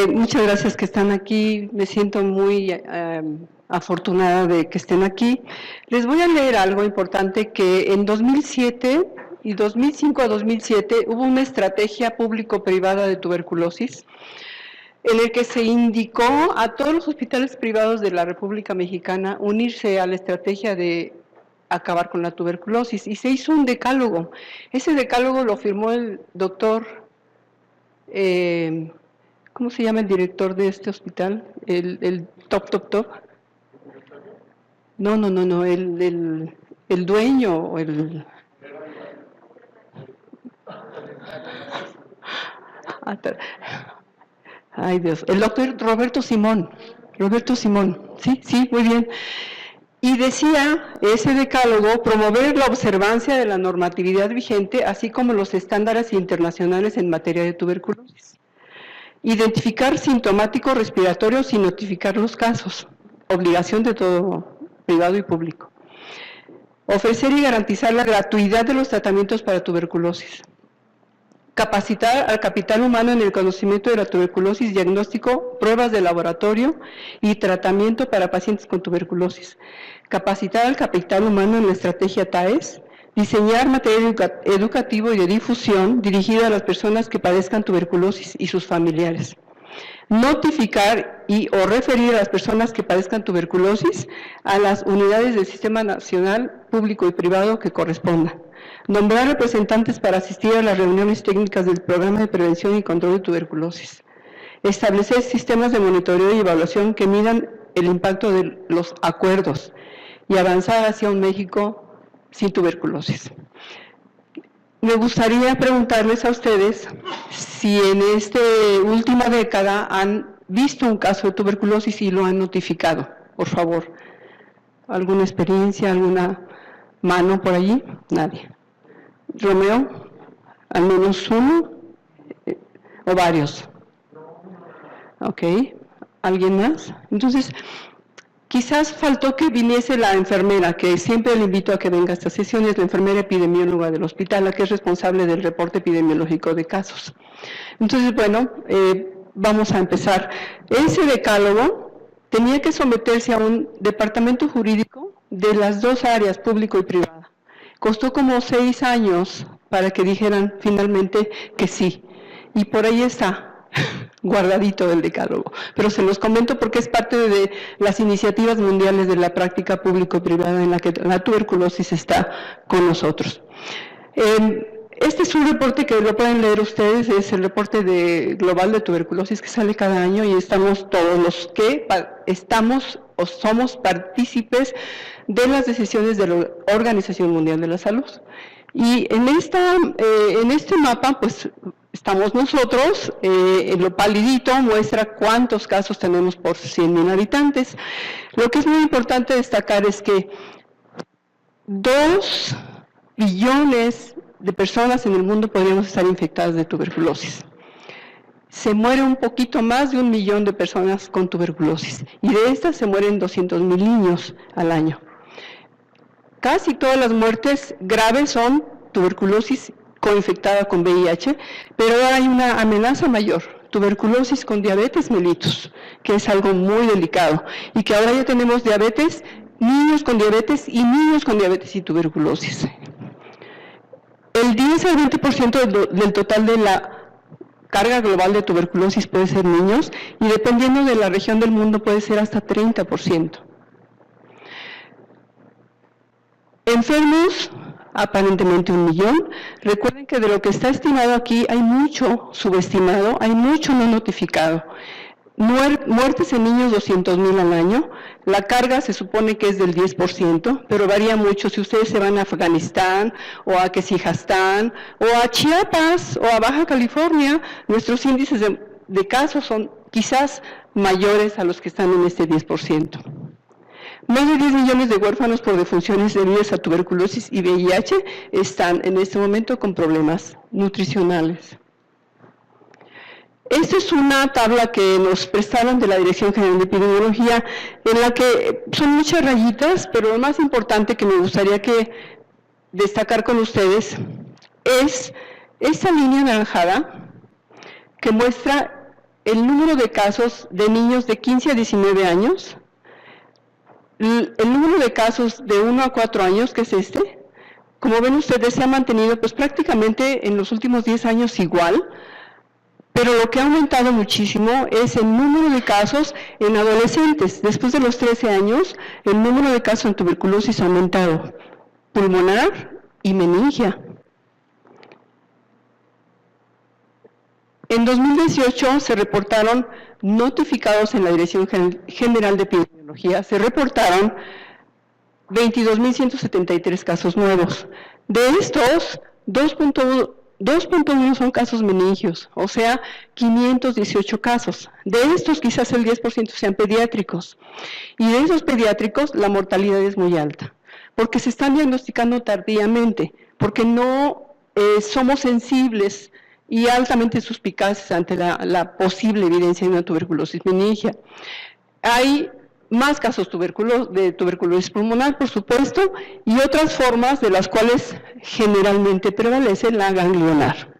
Muchas gracias que están aquí. Me siento muy afortunada de que estén aquí. Les voy a leer algo importante que en 2007 y 2005 a 2007 hubo una estrategia público-privada de tuberculosis en el que se indicó a todos los hospitales privados de la República Mexicana unirse a la estrategia de acabar con la tuberculosis y se hizo un decálogo. Ese decálogo lo firmó el doctor, ¿cómo se llama el director de este hospital? El top. No, el dueño, Ay Dios, el doctor Roberto Simón, sí, muy bien. Y decía ese decálogo, promover la observancia de la normatividad vigente, así como los estándares internacionales en materia de tuberculosis. Identificar sintomáticos respiratorios y notificar los casos, obligación de todo privado y público. Ofrecer y garantizar la gratuidad de los tratamientos para tuberculosis. Capacitar al capital humano en el conocimiento de la tuberculosis, diagnóstico, pruebas de laboratorio y tratamiento para pacientes con tuberculosis. Capacitar al capital humano en la estrategia TAES. Diseñar material educativo y de difusión dirigido a las personas que padezcan tuberculosis y sus familiares. Notificar o referir a las personas que padezcan tuberculosis a las unidades del Sistema Nacional Público y Privado que correspondan. Nombrar representantes para asistir a las reuniones técnicas del Programa de Prevención y Control de Tuberculosis. Establecer sistemas de monitoreo y evaluación que midan el impacto de los acuerdos y avanzar hacia un México sin tuberculosis. Me gustaría preguntarles a ustedes si en esta última década han visto un caso de tuberculosis y lo han notificado, por favor. ¿Alguna experiencia, alguna mano por allí? Nadie. Romeo, al menos uno o varios. Ok, ¿alguien más? Entonces, quizás faltó que viniese la enfermera, que siempre le invito a que venga a estas sesiones, la enfermera epidemióloga del hospital, la que es responsable del reporte epidemiológico de casos. Entonces, bueno, vamos a empezar. Ese decálogo tenía que someterse a un departamento jurídico de las dos áreas, público y privada. Costó como 6 años para que dijeran finalmente que sí. Y por ahí está, guardadito del decálogo. Pero se los comento porque es parte de las iniciativas mundiales de la práctica público-privada en la que la tuberculosis está con nosotros. Este es un reporte que lo pueden leer ustedes, es el reporte global de tuberculosis que sale cada año y estamos todos los que estamos o somos partícipes de las decisiones de la Organización Mundial de la Salud. Y en este mapa, pues, estamos nosotros, lo palidito muestra cuántos casos tenemos por 100,000 habitantes. Lo que es muy importante destacar es que 2 billones de personas en el mundo podríamos estar infectadas de tuberculosis. Se muere un poquito más de 1 millón de personas con tuberculosis y de estas se mueren 200,000 niños al año. Casi todas las muertes graves son tuberculosis coinfectada con VIH, pero hay una amenaza mayor, tuberculosis con diabetes mellitus, que es algo muy delicado, y que ahora ya tenemos diabetes, niños con diabetes y tuberculosis. El 10 al 20% del total de la carga global de tuberculosis puede ser niños, y dependiendo de la región del mundo puede ser hasta 30%. Enfermos, aparentemente 1 millón. Recuerden que de lo que está estimado aquí hay mucho subestimado, hay mucho no notificado. Muertes en niños 200,000 al año, la carga se supone que es del 10%, pero varía mucho. Si ustedes se van a Afganistán, o a Quesijastán, o a Chiapas, o a Baja California, nuestros índices de casos son quizás mayores a los que están en este 10%. Más de 10 millones de huérfanos por defunciones debidas a tuberculosis y VIH están en este momento con problemas nutricionales. Esta es una tabla que nos prestaron de la Dirección General de Epidemiología, en la que son muchas rayitas, pero lo más importante que me gustaría destacar con ustedes es esta línea anaranjada que muestra el número de casos de niños de 15 a 19 años, el número de casos de 1 a 4 años, que es este, como ven ustedes, se ha mantenido pues prácticamente en los últimos 10 años igual, pero lo que ha aumentado muchísimo es el número de casos en adolescentes. Después de los 13 años, el número de casos en tuberculosis ha aumentado, pulmonar y meningia. En 2018 se reportaron notificados en la Dirección General de Epidemiología, se reportaron 22.173 casos nuevos. De estos, 2.1 son casos meningios, o sea, 518 casos. De estos, quizás el 10% sean pediátricos. Y de esos pediátricos, la mortalidad es muy alta, porque se están diagnosticando tardíamente, porque no somos sensibles y altamente suspicaces ante la posible evidencia de una tuberculosis meningia. Hay más casos de tuberculosis pulmonar, por supuesto, y otras formas de las cuales generalmente prevalece la ganglionar.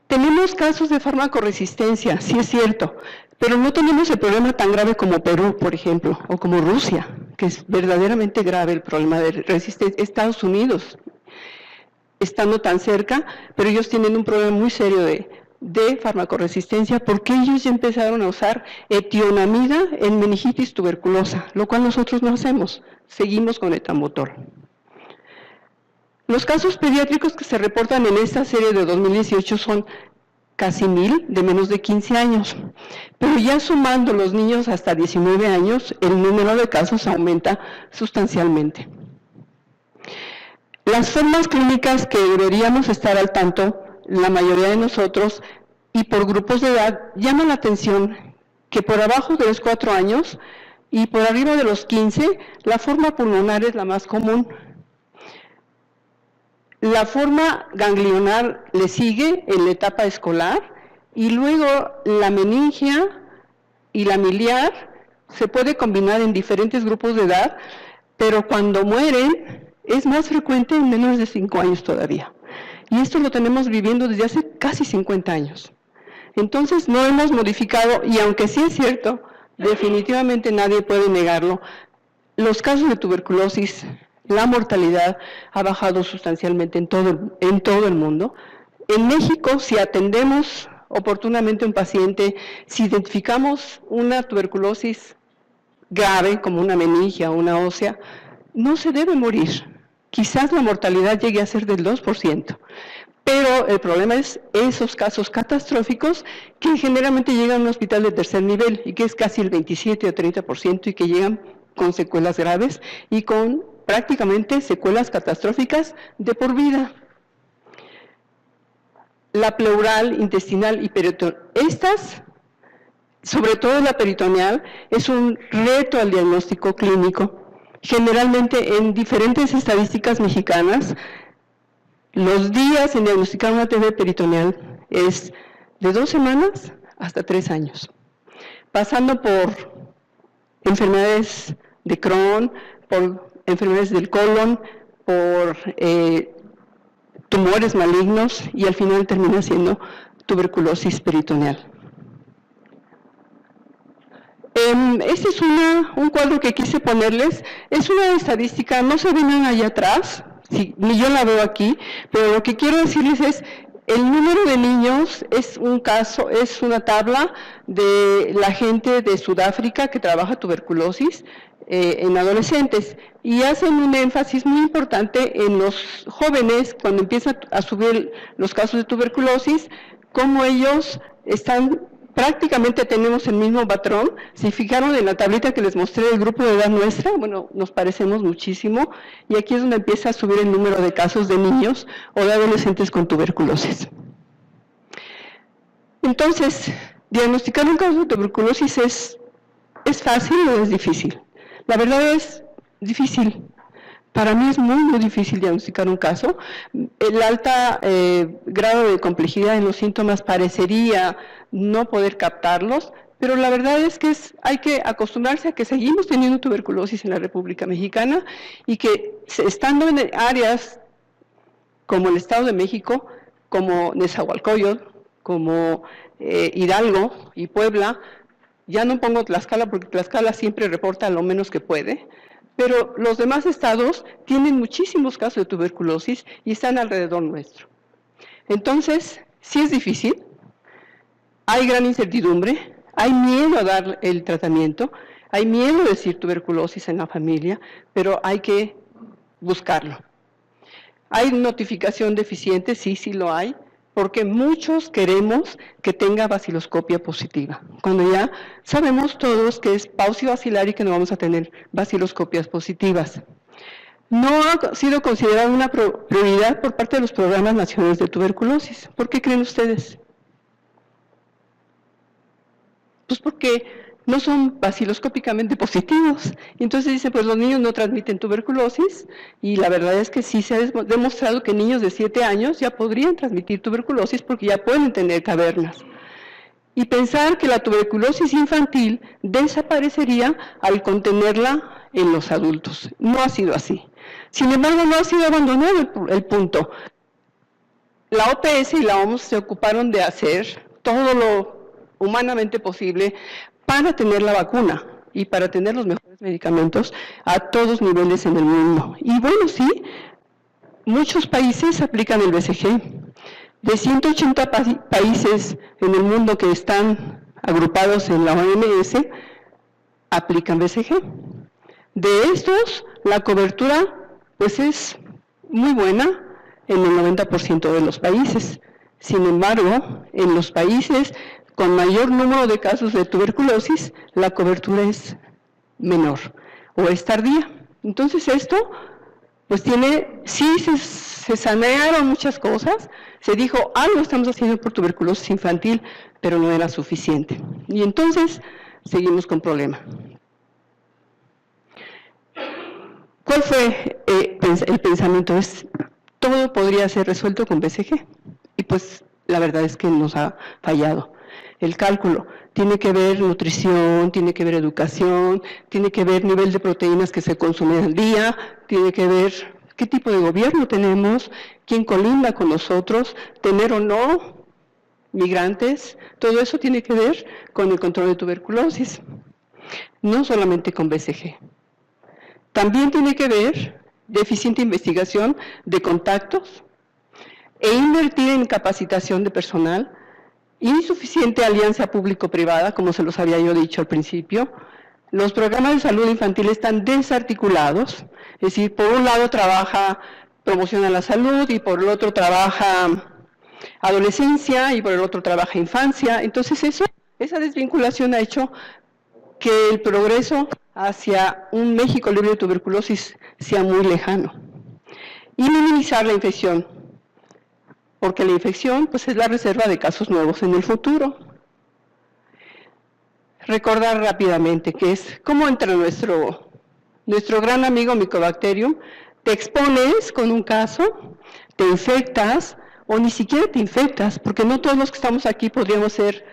Tenemos casos de farmacoresistencia, sí es cierto, pero no tenemos el problema tan grave como Perú, por ejemplo, o como Rusia, que es verdaderamente grave el problema de resistencia. Estados Unidos, estando tan cerca, pero ellos tienen un problema muy serio de farmacoresistencia porque ellos ya empezaron a usar etionamida en meningitis tuberculosa, lo cual nosotros no hacemos, seguimos con etambutol. Los casos pediátricos que se reportan en esta serie de 2018 son casi 1,000 de menos de 15 años, pero ya sumando los niños hasta 19 años, el número de casos aumenta sustancialmente. Las formas clínicas que deberíamos estar al tanto, la mayoría de nosotros, y por grupos de edad, llaman la atención que por abajo de los 4 años y por arriba de los 15, la forma pulmonar es la más común. La forma ganglionar le sigue en la etapa escolar y luego la meningia y la miliar se puede combinar en diferentes grupos de edad, pero cuando mueren es más frecuente en menores de 5 años todavía. Y esto lo tenemos viviendo desde hace casi 50 años. Entonces no hemos modificado, y aunque sí es cierto, definitivamente nadie puede negarlo, los casos de tuberculosis, la mortalidad ha bajado sustancialmente en todo el mundo. En México, si atendemos oportunamente a un paciente, si identificamos una tuberculosis grave, como una meningia o una ósea, no se debe morir. Quizás la mortalidad llegue a ser del 2%, pero el problema es esos casos catastróficos que generalmente llegan a un hospital de tercer nivel y que es casi el 27 o 30% y que llegan con secuelas graves y con prácticamente secuelas catastróficas de por vida. La pleural, intestinal y peritoneal, estas, sobre todo la peritoneal, es un reto al diagnóstico clínico. Generalmente en diferentes estadísticas mexicanas, los días en diagnosticar una TB peritoneal es de 2 semanas hasta 3 años, pasando por enfermedades de Crohn, por enfermedades del colon, por tumores malignos y al final termina siendo tuberculosis peritoneal. Este es un cuadro que quise ponerles, es una estadística, no se ven allá atrás, sí, ni yo la veo aquí, pero lo que quiero decirles es, el número de niños es una tabla de la gente de Sudáfrica que trabaja tuberculosis en adolescentes y hacen un énfasis muy importante en los jóvenes cuando empiezan a subir los casos de tuberculosis, cómo ellos están. Prácticamente tenemos el mismo patrón. Si fijaron en la tablita que les mostré del grupo de edad nuestra, bueno, nos parecemos muchísimo y aquí es donde empieza a subir el número de casos de niños o de adolescentes con tuberculosis. Entonces, diagnosticar un caso de tuberculosis ¿es fácil o es difícil? La verdad es difícil. Para mí es muy difícil diagnosticar un caso. El alto grado de complejidad en los síntomas parecería no poder captarlos, pero la verdad es que hay que acostumbrarse a que seguimos teniendo tuberculosis en la República Mexicana y que estando en áreas como el Estado de México, como Nezahualcóyotl, como Hidalgo y Puebla, ya no pongo Tlaxcala porque Tlaxcala siempre reporta lo menos que puede, pero los demás estados tienen muchísimos casos de tuberculosis y están alrededor nuestro. Entonces, sí es difícil, hay gran incertidumbre, hay miedo a dar el tratamiento, hay miedo a decir tuberculosis en la familia, pero hay que buscarlo. ¿Hay notificación deficiente? Sí, sí lo hay, porque muchos queremos que tenga baciloscopia positiva, cuando ya sabemos todos que es paucivacilar y que no vamos a tener baciloscopias positivas. No ha sido considerada una prioridad por parte de los programas nacionales de tuberculosis. ¿Por qué creen ustedes? Pues porque no son baciloscópicamente positivos. Entonces dice, pues los niños no transmiten tuberculosis, y la verdad es que sí se ha demostrado que niños de 7 años ya podrían transmitir tuberculosis porque ya pueden tener cavernas. Y pensar que la tuberculosis infantil desaparecería al contenerla en los adultos. No ha sido así. Sin embargo, no ha sido abandonado el punto. La OPS y la OMS se ocuparon de hacer todo lo humanamente posible para tener la vacuna y para tener los mejores medicamentos a todos niveles en el mundo. Y bueno, sí, muchos países aplican el BCG. De 180 países en el mundo que están agrupados en la OMS, aplican BCG. De estos, la cobertura pues es muy buena en el 90% de los países. Sin embargo, en los países con mayor número de casos de tuberculosis, la cobertura es menor o es tardía. Entonces esto, pues se sanearon muchas cosas, se dijo, algo estamos haciendo por tuberculosis infantil, pero no era suficiente. Y entonces, seguimos con problema. ¿Cuál fue el pensamiento? Todo podría ser resuelto con BCG. Y pues, la verdad es que nos ha fallado. El cálculo tiene que ver nutrición, tiene que ver educación, tiene que ver nivel de proteínas que se consumen al día, tiene que ver qué tipo de gobierno tenemos, quién colinda con nosotros, tener o no migrantes, todo eso tiene que ver con el control de tuberculosis, no solamente con BCG. También tiene que ver deficiente investigación de contactos e invertir en capacitación de personal, insuficiente alianza público-privada, como se los había yo dicho al principio. Los programas de salud infantil están desarticulados, es decir, por un lado trabaja promoción a la salud y por el otro trabaja adolescencia y por el otro trabaja infancia. Entonces esa desvinculación ha hecho que el progreso hacia un México libre de tuberculosis sea muy lejano. Y minimizar la infección, porque la infección pues, es la reserva de casos nuevos en el futuro. Recordar rápidamente que es cómo entra nuestro gran amigo Mycobacterium. Te expones con un caso, te infectas, o ni siquiera te infectas, porque no todos los que estamos aquí podríamos ser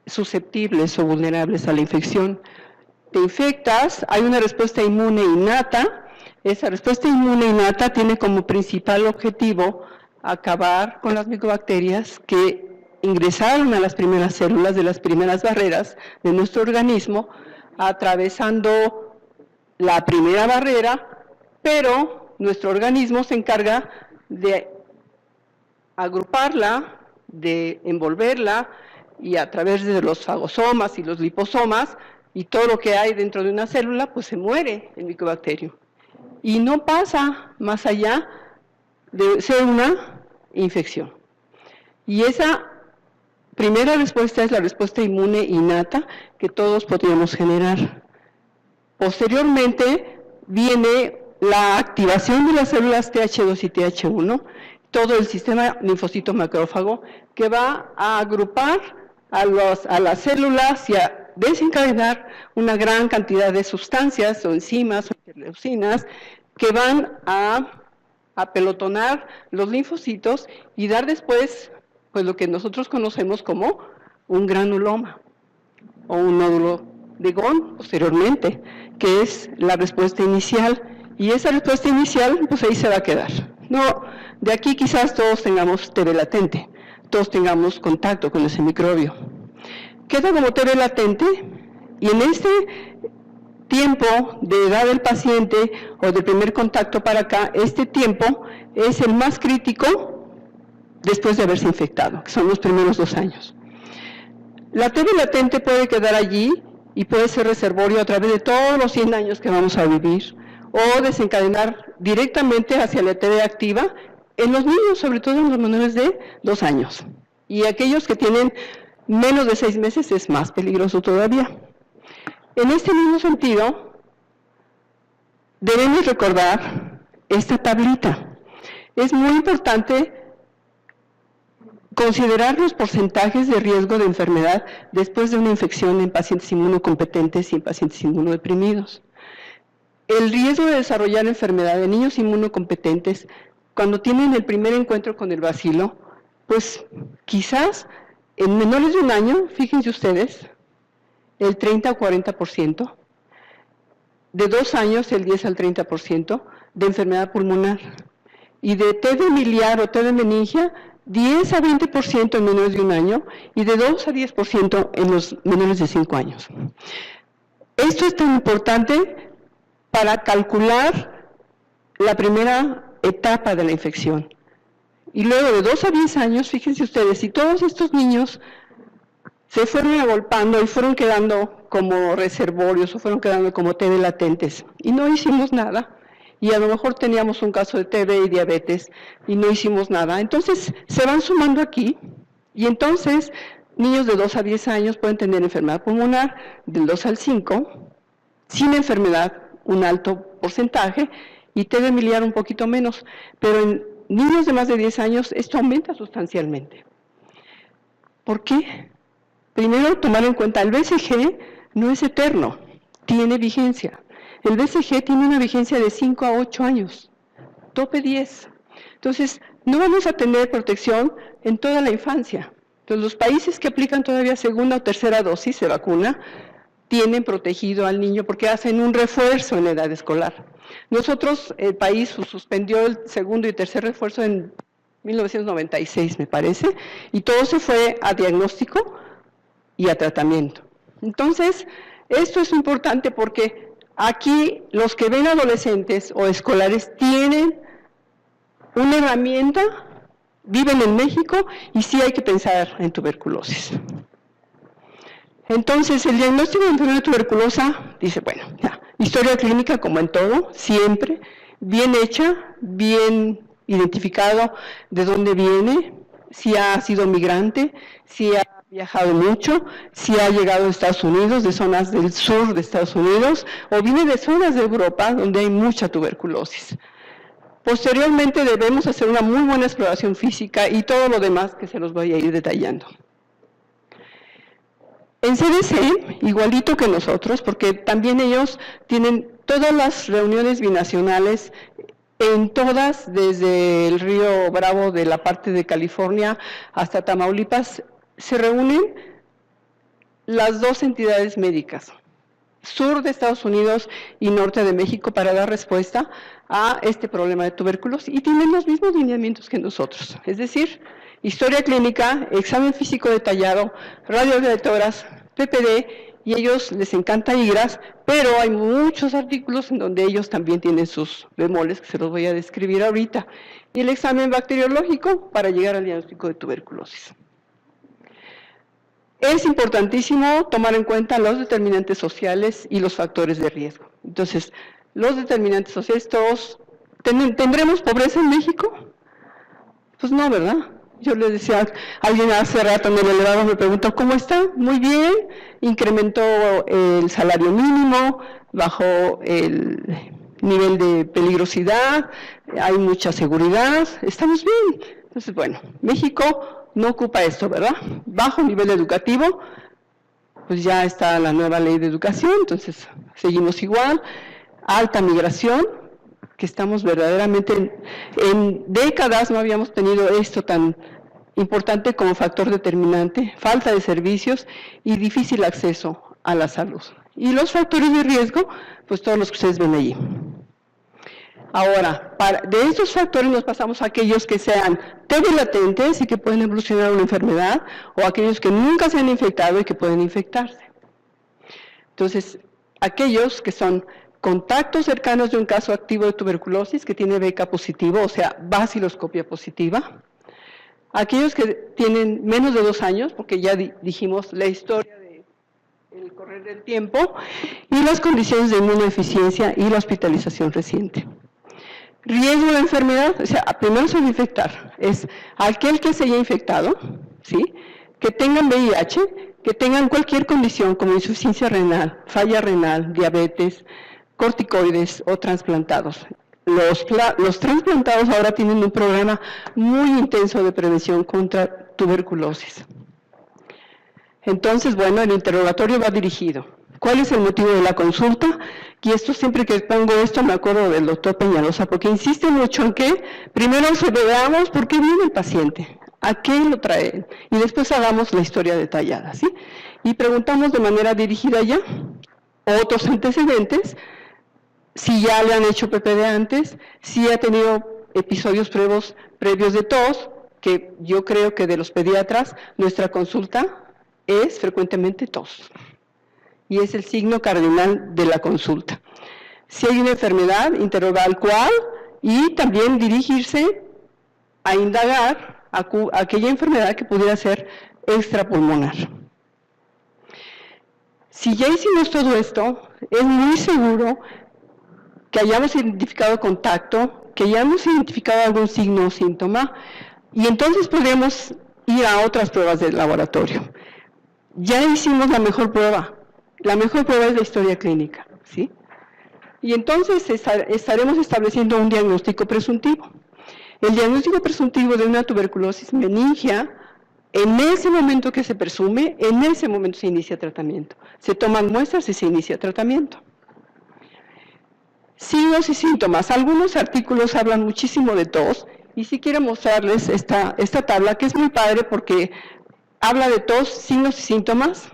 susceptibles o vulnerables a la infección. Te infectas, hay una respuesta inmune innata. Esa respuesta inmune innata tiene como principal objetivo acabar con las micobacterias que ingresaron a las primeras células de las primeras barreras de nuestro organismo, atravesando la primera barrera, pero nuestro organismo se encarga de agruparla, de envolverla, y a través de los fagosomas y los liposomas y todo lo que hay dentro de una célula, pues se muere el micobacterio. Y no pasa más allá de ser una infección. Y esa primera respuesta es la respuesta inmune innata que todos podríamos generar. Posteriormente viene la activación de las células TH2 y TH1, todo el sistema linfocito macrófago que va a agrupar a las células y a desencadenar una gran cantidad de sustancias o enzimas o interleucinas que van a apelotonar los linfocitos y dar después pues lo que nosotros conocemos como un granuloma o un nódulo de Ghon posteriormente, que es la respuesta inicial, y esa respuesta inicial pues ahí se va a quedar. No, de aquí quizás todos tengamos TB latente, todos tengamos contacto con ese microbio. Queda como TB latente y en este tiempo de edad del paciente o del primer contacto para acá, este tiempo es el más crítico después de haberse infectado, que son los primeros 2 años. La TB latente puede quedar allí y puede ser reservorio a través de todos los 100 años que vamos a vivir o desencadenar directamente hacia la TB activa en los niños, sobre todo en los menores de 2 años. Y aquellos que tienen menos de 6 meses es más peligroso todavía. En este mismo sentido, debemos recordar esta tablita. Es muy importante considerar los porcentajes de riesgo de enfermedad después de una infección en pacientes inmunocompetentes y en pacientes inmunodeprimidos. El riesgo de desarrollar enfermedad en niños inmunocompetentes, cuando tienen el primer encuentro con el bacilo, pues quizás en menores de 1 año, fíjense ustedes, el 30 o 40%, de 2 años el 10 al 30% de enfermedad pulmonar, y de TB miliar o TB meningia, 10 a 20% en menores de 1 año, y de 2 a 10% en los menores de 5 años. Esto es tan importante para calcular la primera etapa de la infección. Y luego de 2 a 10 años, fíjense ustedes, si todos estos niños se fueron agolpando y fueron quedando como reservorios o fueron quedando como TB latentes y no hicimos nada, y a lo mejor teníamos un caso de TB y diabetes y no hicimos nada, entonces se van sumando aquí y entonces niños de 2 a 10 años pueden tener enfermedad pulmonar, del 2 al 5, sin enfermedad un alto porcentaje y TB miliar un poquito menos, pero en niños de más de 10 años esto aumenta sustancialmente. ¿Por qué? Primero, tomar en cuenta, el BCG no es eterno, tiene vigencia. El BCG tiene una vigencia de 5 a 8 años, tope 10. Entonces, no vamos a tener protección en toda la infancia. Entonces, los países que aplican todavía segunda o tercera dosis de vacuna tienen protegido al niño porque hacen un refuerzo en la edad escolar. Nosotros, el país suspendió el segundo y tercer refuerzo en 1996, me parece, y todo se fue a diagnóstico y a tratamiento. Entonces, esto es importante porque aquí los que ven adolescentes o escolares tienen una herramienta, viven en México y sí hay que pensar en tuberculosis. Entonces, el diagnóstico de enfermedad tuberculosa dice, bueno, ya, historia clínica como en todo, siempre, bien hecha, bien identificado de dónde viene, si ha sido migrante, si ha viajado mucho, si ha llegado a Estados Unidos, de zonas del sur de Estados Unidos, o viene de zonas de Europa donde hay mucha tuberculosis. Posteriormente debemos hacer una muy buena exploración física y todo lo demás que se los voy a ir detallando. En CDC, igualito que nosotros, porque también ellos tienen todas las reuniones binacionales, en todas, desde el río Bravo de la parte de California hasta Tamaulipas, se reúnen las 2 entidades médicas, sur de Estados Unidos y norte de México, para dar respuesta a este problema de tuberculosis, y tienen los mismos lineamientos que nosotros, es decir, historia clínica, examen físico detallado, radiografias, PPD, y ellos les encanta IGRAS, pero hay muchos artículos en donde ellos también tienen sus bemoles, que se los voy a describir ahorita, y el examen bacteriológico para llegar al diagnóstico de tuberculosis. Es importantísimo tomar en cuenta los determinantes sociales y los factores de riesgo. Entonces, los determinantes sociales, todos, ¿tendremos pobreza en México? Pues no, ¿verdad? Yo le decía a alguien hace rato en el elevador, me preguntó, ¿cómo está? Muy bien, incrementó el salario mínimo, bajó el nivel de peligrosidad, hay mucha seguridad, estamos bien. Entonces, bueno, México no ocupa esto, ¿verdad? Bajo nivel educativo, pues ya está la nueva ley de educación, entonces seguimos igual. Alta migración, que estamos verdaderamente, en décadas no habíamos tenido esto tan importante como factor determinante, falta de servicios y difícil acceso a la salud. Y los factores de riesgo, pues todos los que ustedes ven allí. Ahora, de estos factores nos pasamos a aquellos que sean TB latentes y que pueden evolucionar una enfermedad, o aquellos que nunca se han infectado y que pueden infectarse. Entonces, aquellos que son contactos cercanos de un caso activo de tuberculosis que tiene BK positivo, o sea, baciloscopia positiva. Aquellos que tienen menos de 2 años, porque ya dijimos la historia del correr del tiempo, y las condiciones de inmunodeficiencia y la hospitalización reciente. Riesgo de enfermedad, o sea, primero se va a infectar, es aquel que se haya infectado, ¿sí?, que tengan VIH, que tengan cualquier condición como insuficiencia renal, falla renal, diabetes, corticoides o trasplantados. Los trasplantados ahora tienen un programa muy intenso de prevención contra tuberculosis. Entonces, bueno, el interrogatorio va dirigido. ¿Cuál es el motivo de la consulta? Y esto, siempre que pongo esto, me acuerdo del doctor Peñalosa, porque insiste mucho en que primero veamos por qué viene el paciente, a qué lo trae, y después hagamos la historia detallada, ¿sí? Y preguntamos de manera dirigida ya otros antecedentes, si ya le han hecho PPD antes, si ha tenido episodios previos de tos, que yo creo que de los pediatras, nuestra consulta es frecuentemente tos. Y es el signo cardinal de la consulta. Si hay una enfermedad, interrogar cuál, y también dirigirse a indagar aquella enfermedad que pudiera ser extrapulmonar. Si ya hicimos todo esto, es muy seguro que hayamos identificado contacto, que hayamos identificado algún signo o síntoma, y entonces podríamos ir a otras pruebas del laboratorio. Ya hicimos la mejor prueba es la historia clínica, ¿sí? Y entonces estaremos estableciendo un diagnóstico presuntivo. El diagnóstico presuntivo de una tuberculosis meningia, en ese momento que se presume, en ese momento se inicia tratamiento. Se toman muestras y se inicia tratamiento. Signos y síntomas. Algunos artículos hablan muchísimo de tos, y sí quiero mostrarles esta tabla, que es muy padre porque habla de tos, signos y síntomas.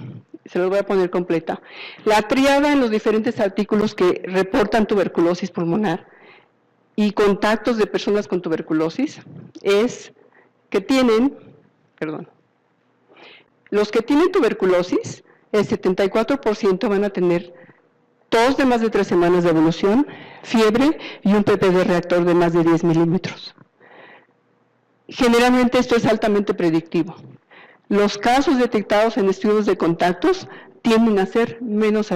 Se los voy a poner completa. La triada en los diferentes artículos que reportan tuberculosis pulmonar y contactos de personas con tuberculosis es que tienen, los que tienen tuberculosis, el 74% van a tener tos de más de 3 semanas de evolución, fiebre y un PPD reactor de más de 10 milímetros. Generalmente esto es altamente predictivo. Los casos detectados en estudios de contactos tienden a ser menos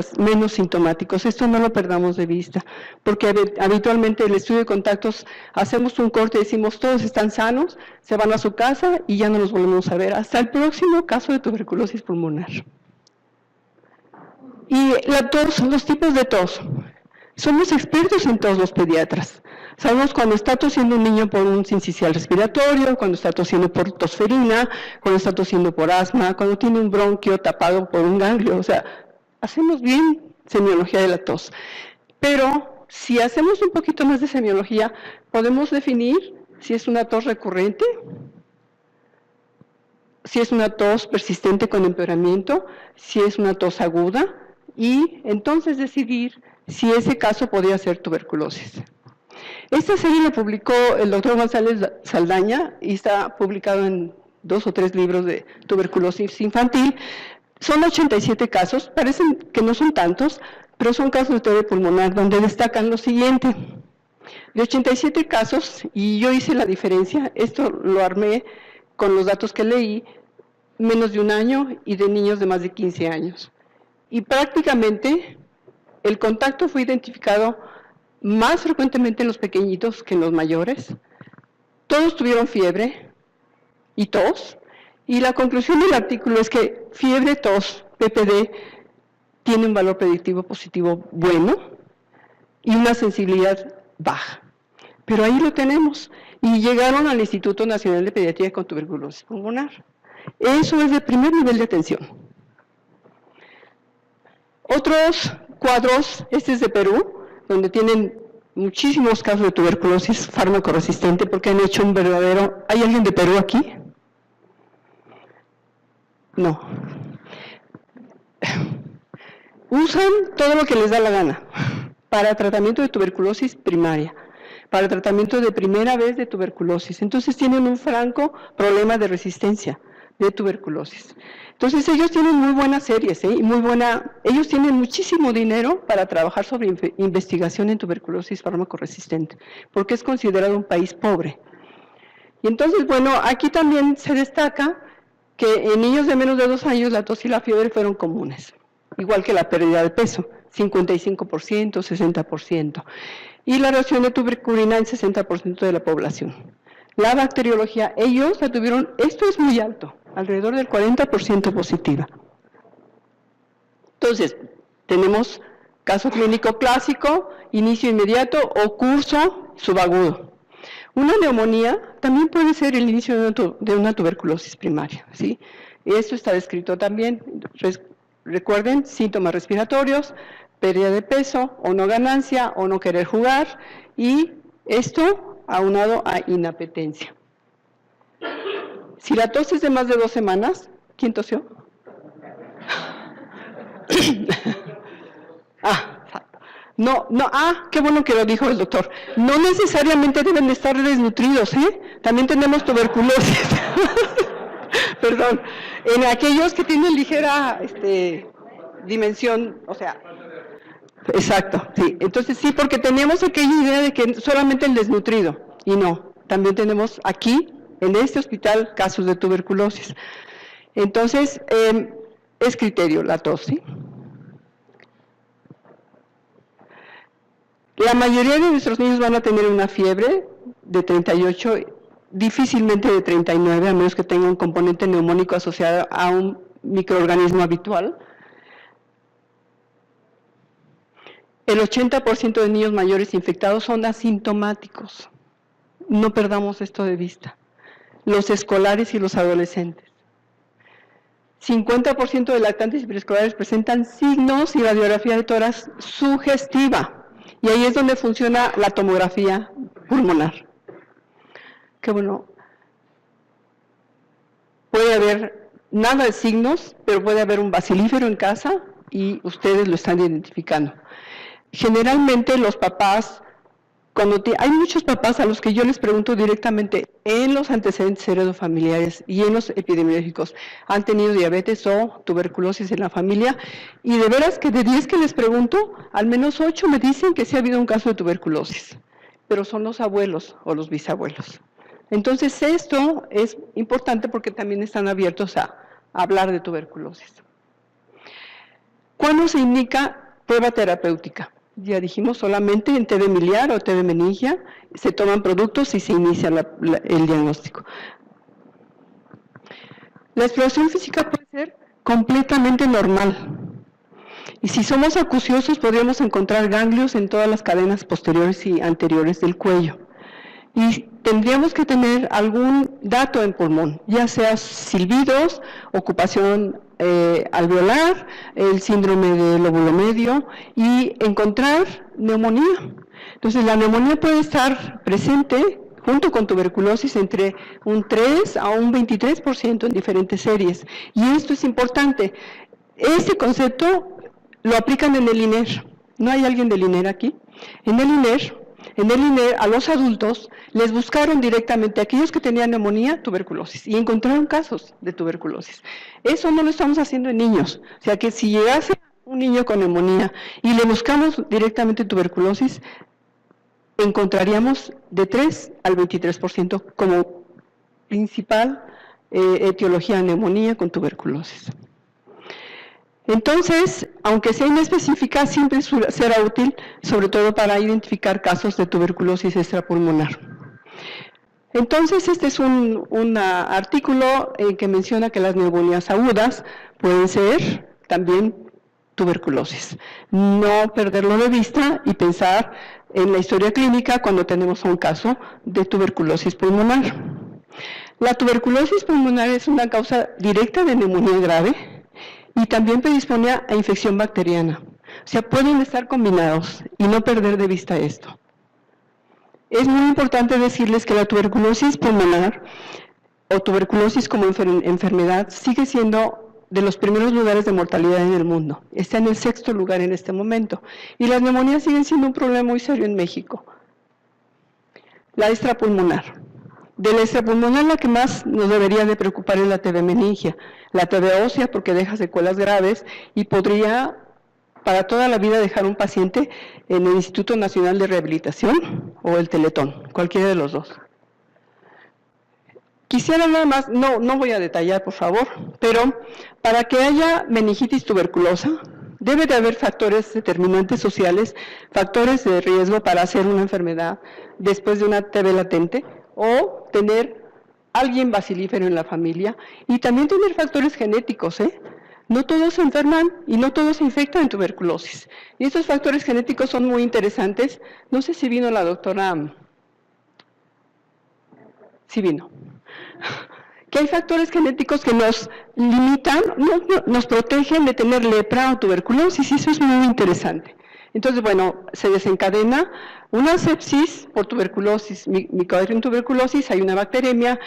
sintomáticos. Esto no lo perdamos de vista, porque habitualmente el estudio de contactos hacemos un corte y decimos todos están sanos, se van a su casa y ya no los volvemos a ver hasta el próximo caso de tuberculosis pulmonar. Y la tos, los tipos de tos. Somos expertos en tos los pediatras. Sabemos cuando está tosiendo un niño por un sincicial respiratorio, cuando está tosiendo por tosferina, cuando está tosiendo por asma, cuando tiene un bronquio tapado por un ganglio. O sea, hacemos bien semiología de la tos. Pero si hacemos un poquito más de semiología, podemos definir si es una tos recurrente, si es una tos persistente con empeoramiento, si es una tos aguda, y entonces decidir si ese caso podría ser tuberculosis. Esta serie la publicó el doctor González Saldaña y está publicado en 2 o 3 libros de tuberculosis infantil. Son 87 casos, parecen que no son tantos, pero son casos de TB pulmonar donde destacan lo siguiente. De 87 casos, y yo hice la diferencia, esto lo armé con los datos que leí, menos de 1 año y de niños de más de 15 años. Y prácticamente el contacto fue identificado más frecuentemente en los pequeñitos que en los mayores. Todos tuvieron fiebre y tos, y la conclusión del artículo es que fiebre, tos, PPD, tiene un valor predictivo positivo bueno y una sensibilidad baja. Pero ahí lo tenemos, y llegaron al Instituto Nacional de Pediatría con tuberculosis pulmonar. Eso es el primer nivel de atención. Otros cuadros, este es de Perú, donde tienen muchísimos casos de tuberculosis fármaco resistente, porque han hecho un verdadero... ¿Hay alguien de Perú aquí? No. Usan todo lo que les da la gana para tratamiento de tuberculosis primaria. para el tratamiento de primera vez de tuberculosis. Entonces tienen un franco problema de resistencia de tuberculosis. Entonces ellos tienen muy buenas series, ellos tienen muchísimo dinero para trabajar sobre investigación en tuberculosis fármaco-resistente, porque es considerado un país pobre. Y entonces, bueno, aquí también se destaca que en niños de menos de 2 años la tos y la fiebre fueron comunes, igual que la pérdida de peso, 55%, 60%, y la reacción de tuberculina en 60% de la población. La bacteriología, ellos la tuvieron, esto es muy alto, alrededor del 40% positiva. Entonces, tenemos caso clínico clásico, inicio inmediato o curso subagudo. Una neumonía también puede ser el inicio de una tuberculosis primaria, ¿sí? Esto está descrito también. Recuerden, síntomas respiratorios, pérdida de peso, o no ganancia, o no querer jugar, y esto aunado a inapetencia. Si la tos es de más de 2 semanas, ¿quién tosió? Qué bueno que lo dijo el doctor. No necesariamente deben de estar desnutridos, ¿eh? También tenemos tuberculosis. Perdón. En aquellos que tienen ligera dimensión, o sea, exacto, sí. Entonces sí, porque teníamos aquella idea de que solamente el desnutrido, y no. También tenemos aquí, en este hospital, casos de tuberculosis. Entonces, es criterio la tos, ¿sí? La mayoría de nuestros niños van a tener una fiebre de 38, difícilmente de 39, a menos que tenga un componente neumónico asociado a un microorganismo habitual. El 80% de niños mayores infectados son asintomáticos. No perdamos esto de vista. Los escolares y los adolescentes. 50% de lactantes y preescolares presentan signos y radiografía de tórax sugestiva. Y ahí es donde funciona la tomografía pulmonar. Que bueno, puede haber nada de signos, pero puede haber un bacilífero en casa y ustedes lo están identificando. Generalmente los papás, hay muchos papás a los que yo les pregunto directamente en los antecedentes heredofamiliares y en los epidemiológicos, ¿han tenido diabetes o tuberculosis en la familia? Y de veras que de 10 que les pregunto, al menos 8 me dicen que sí ha habido un caso de tuberculosis, pero son los abuelos o los bisabuelos. Entonces esto es importante porque también están abiertos a hablar de tuberculosis. ¿Cuándo se indica prueba terapéutica? Ya dijimos, solamente en TB miliar o TB meningia se toman productos y se inicia el diagnóstico. La exploración física puede ser completamente normal. Y si somos acuciosos, podríamos encontrar ganglios en todas las cadenas posteriores y anteriores del cuello. Y tendríamos que tener algún dato en pulmón, ya sea silbidos, ocupación alveolar, el síndrome del lóbulo medio y encontrar neumonía. Entonces la neumonía puede estar presente junto con tuberculosis entre un 3 a un 23% en diferentes series. Y esto es importante. Este concepto lo aplican en el INER. ¿No hay alguien del INER aquí? En el INER a los adultos les buscaron directamente a aquellos que tenían neumonía, tuberculosis, y encontraron casos de tuberculosis. Eso no lo estamos haciendo en niños. O sea que si llegase un niño con neumonía y le buscamos directamente tuberculosis, encontraríamos de 3 al 23% como principal etiología de neumonía con tuberculosis. Entonces, aunque sea inespecífica, siempre será útil, sobre todo para identificar casos de tuberculosis extrapulmonar. Entonces, este es un artículo que menciona que las neumonías agudas pueden ser también tuberculosis. No perderlo de vista y pensar en la historia clínica cuando tenemos un caso de tuberculosis pulmonar. La tuberculosis pulmonar es una causa directa de neumonía grave, y también predispone a infección bacteriana. O sea, pueden estar combinados y no perder de vista esto. Es muy importante decirles que la tuberculosis pulmonar o tuberculosis como enfermedad sigue siendo de los primeros lugares de mortalidad en el mundo. Está en el 6º lugar en este momento. Y las neumonías siguen siendo un problema muy serio en México. La extrapulmonar. De la extrapulmonar la que más nos debería de preocupar es la TB meningia. La TB ósea porque deja secuelas graves y podría para toda la vida dejar un paciente en el Instituto Nacional de Rehabilitación o el Teletón, cualquiera de los dos. Quisiera nada más, no voy a detallar por favor, pero para que haya meningitis tuberculosa, debe de haber factores determinantes sociales, factores de riesgo para hacer una enfermedad después de una TB latente, o tener alguien bacilífero en la familia, y también tener factores genéticos, No todos se enferman y no todos se infectan en tuberculosis. Y estos factores genéticos son muy interesantes. No sé si vino la doctora. Sí vino. Que hay factores genéticos que nos limitan, nos protegen de tener lepra o tuberculosis, y eso es muy interesante. Entonces, bueno, se desencadena una sepsis por tuberculosis, Mycobacterium tuberculosis, hay una bacteremia,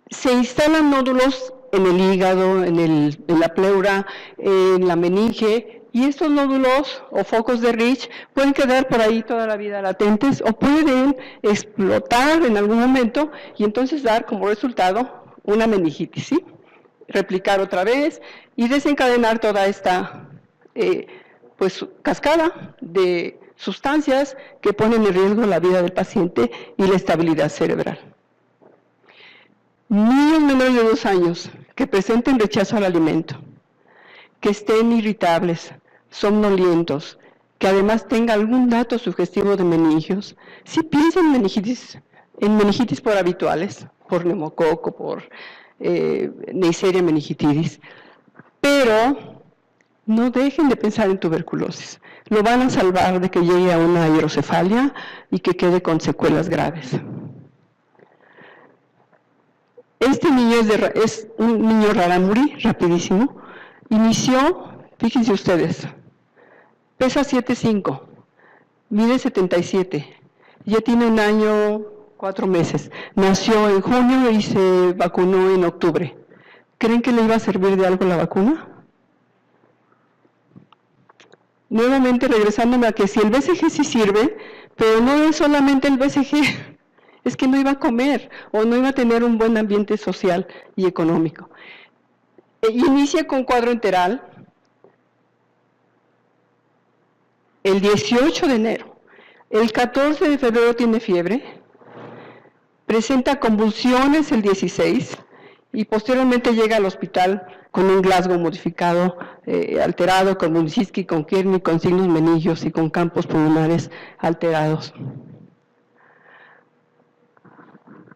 se instalan nódulos en el hígado, en la pleura, en la meninge, y estos nódulos o focos de Rich pueden quedar por ahí toda la vida latentes o pueden explotar en algún momento y entonces dar como resultado una meningitis, ¿sí? Replicar otra vez y desencadenar toda esta cascada de sustancias que ponen en riesgo la vida del paciente y la estabilidad cerebral. Niños menores de 2 años que presenten rechazo al alimento, que estén irritables, somnolientos, que además tenga algún dato sugestivo de meningios, si piensan en meningitis por habituales, por neumococo, por Neisseria meningitidis, pero no dejen de pensar en tuberculosis. Lo van a salvar de que llegue a una hidrocefalia y que quede con secuelas graves. Este niño es un niño rarámuri, rapidísimo. Inició, fíjense ustedes, pesa 7'5", mide 77, ya tiene 1 año, 4 meses. Nació en junio y se vacunó en octubre. ¿Creen que le iba a servir de algo la vacuna? Nuevamente regresándome a que si el BCG sí sirve, pero no es solamente el BCG, es que no iba a comer o no iba a tener un buen ambiente social y económico. Inicia con cuadro enteral el 18 de enero. El 14 de febrero tiene fiebre, presenta convulsiones el 16 y posteriormente llega al hospital con un Glasgow modificado, alterado, con Mulsinski, con Kearney, con signos meningios y con campos pulmonares alterados.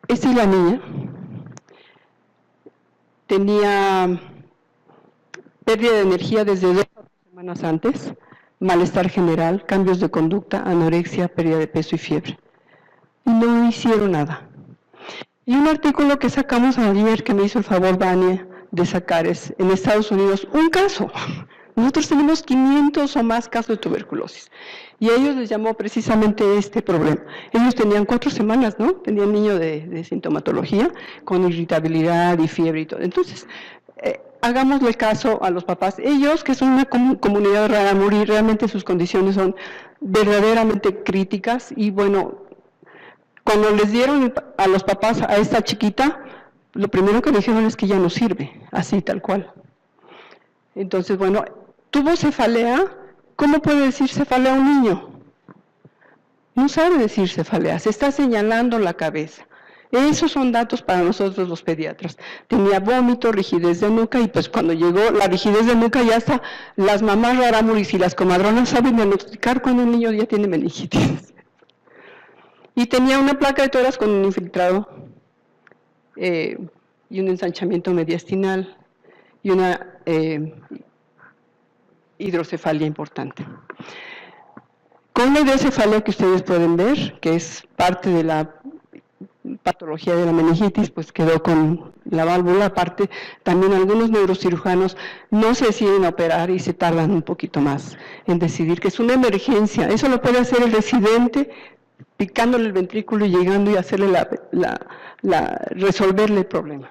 Esta es la niña. Tenía pérdida de energía desde 2 semanas antes, malestar general, cambios de conducta, anorexia, pérdida de peso y fiebre. Y no hicieron nada. Y un artículo que sacamos ayer, que me hizo el favor Vania de sacar, es en Estados Unidos, un caso. Nosotros tenemos 500 o más casos de tuberculosis. Y a ellos les llamó precisamente este problema. Ellos tenían 4 semanas, ¿no? Tenían niño de sintomatología, con irritabilidad y fiebre y todo. Entonces, hagámosle caso a los papás. Ellos, que son una comunidad rarámuri, realmente sus condiciones son verdaderamente críticas. Y bueno, cuando les dieron a los papás a esta chiquita, lo primero que dijeron es que ya no sirve, así tal cual. Entonces, bueno, tuvo cefalea. ¿Cómo puede decir cefalea un niño? No sabe decir cefalea, se está señalando la cabeza. Esos son datos para nosotros los pediatras. Tenía vómito, rigidez de nuca, y pues cuando llegó la rigidez de nuca ya hasta las mamás rarámuris y las comadronas saben diagnosticar cuando un niño ya tiene meningitis. Y tenía una placa de tórax con un infiltrado y un ensanchamiento mediastinal y una hidrocefalia importante. Con la hidrocefalia que ustedes pueden ver, que es parte de la patología de la meningitis, pues quedó con la válvula. Aparte, también algunos neurocirujanos no se deciden operar y se tardan un poquito más en decidir que es una emergencia. Eso lo puede hacer el residente picándole el ventrículo y llegando y hacerle resolverle el problema.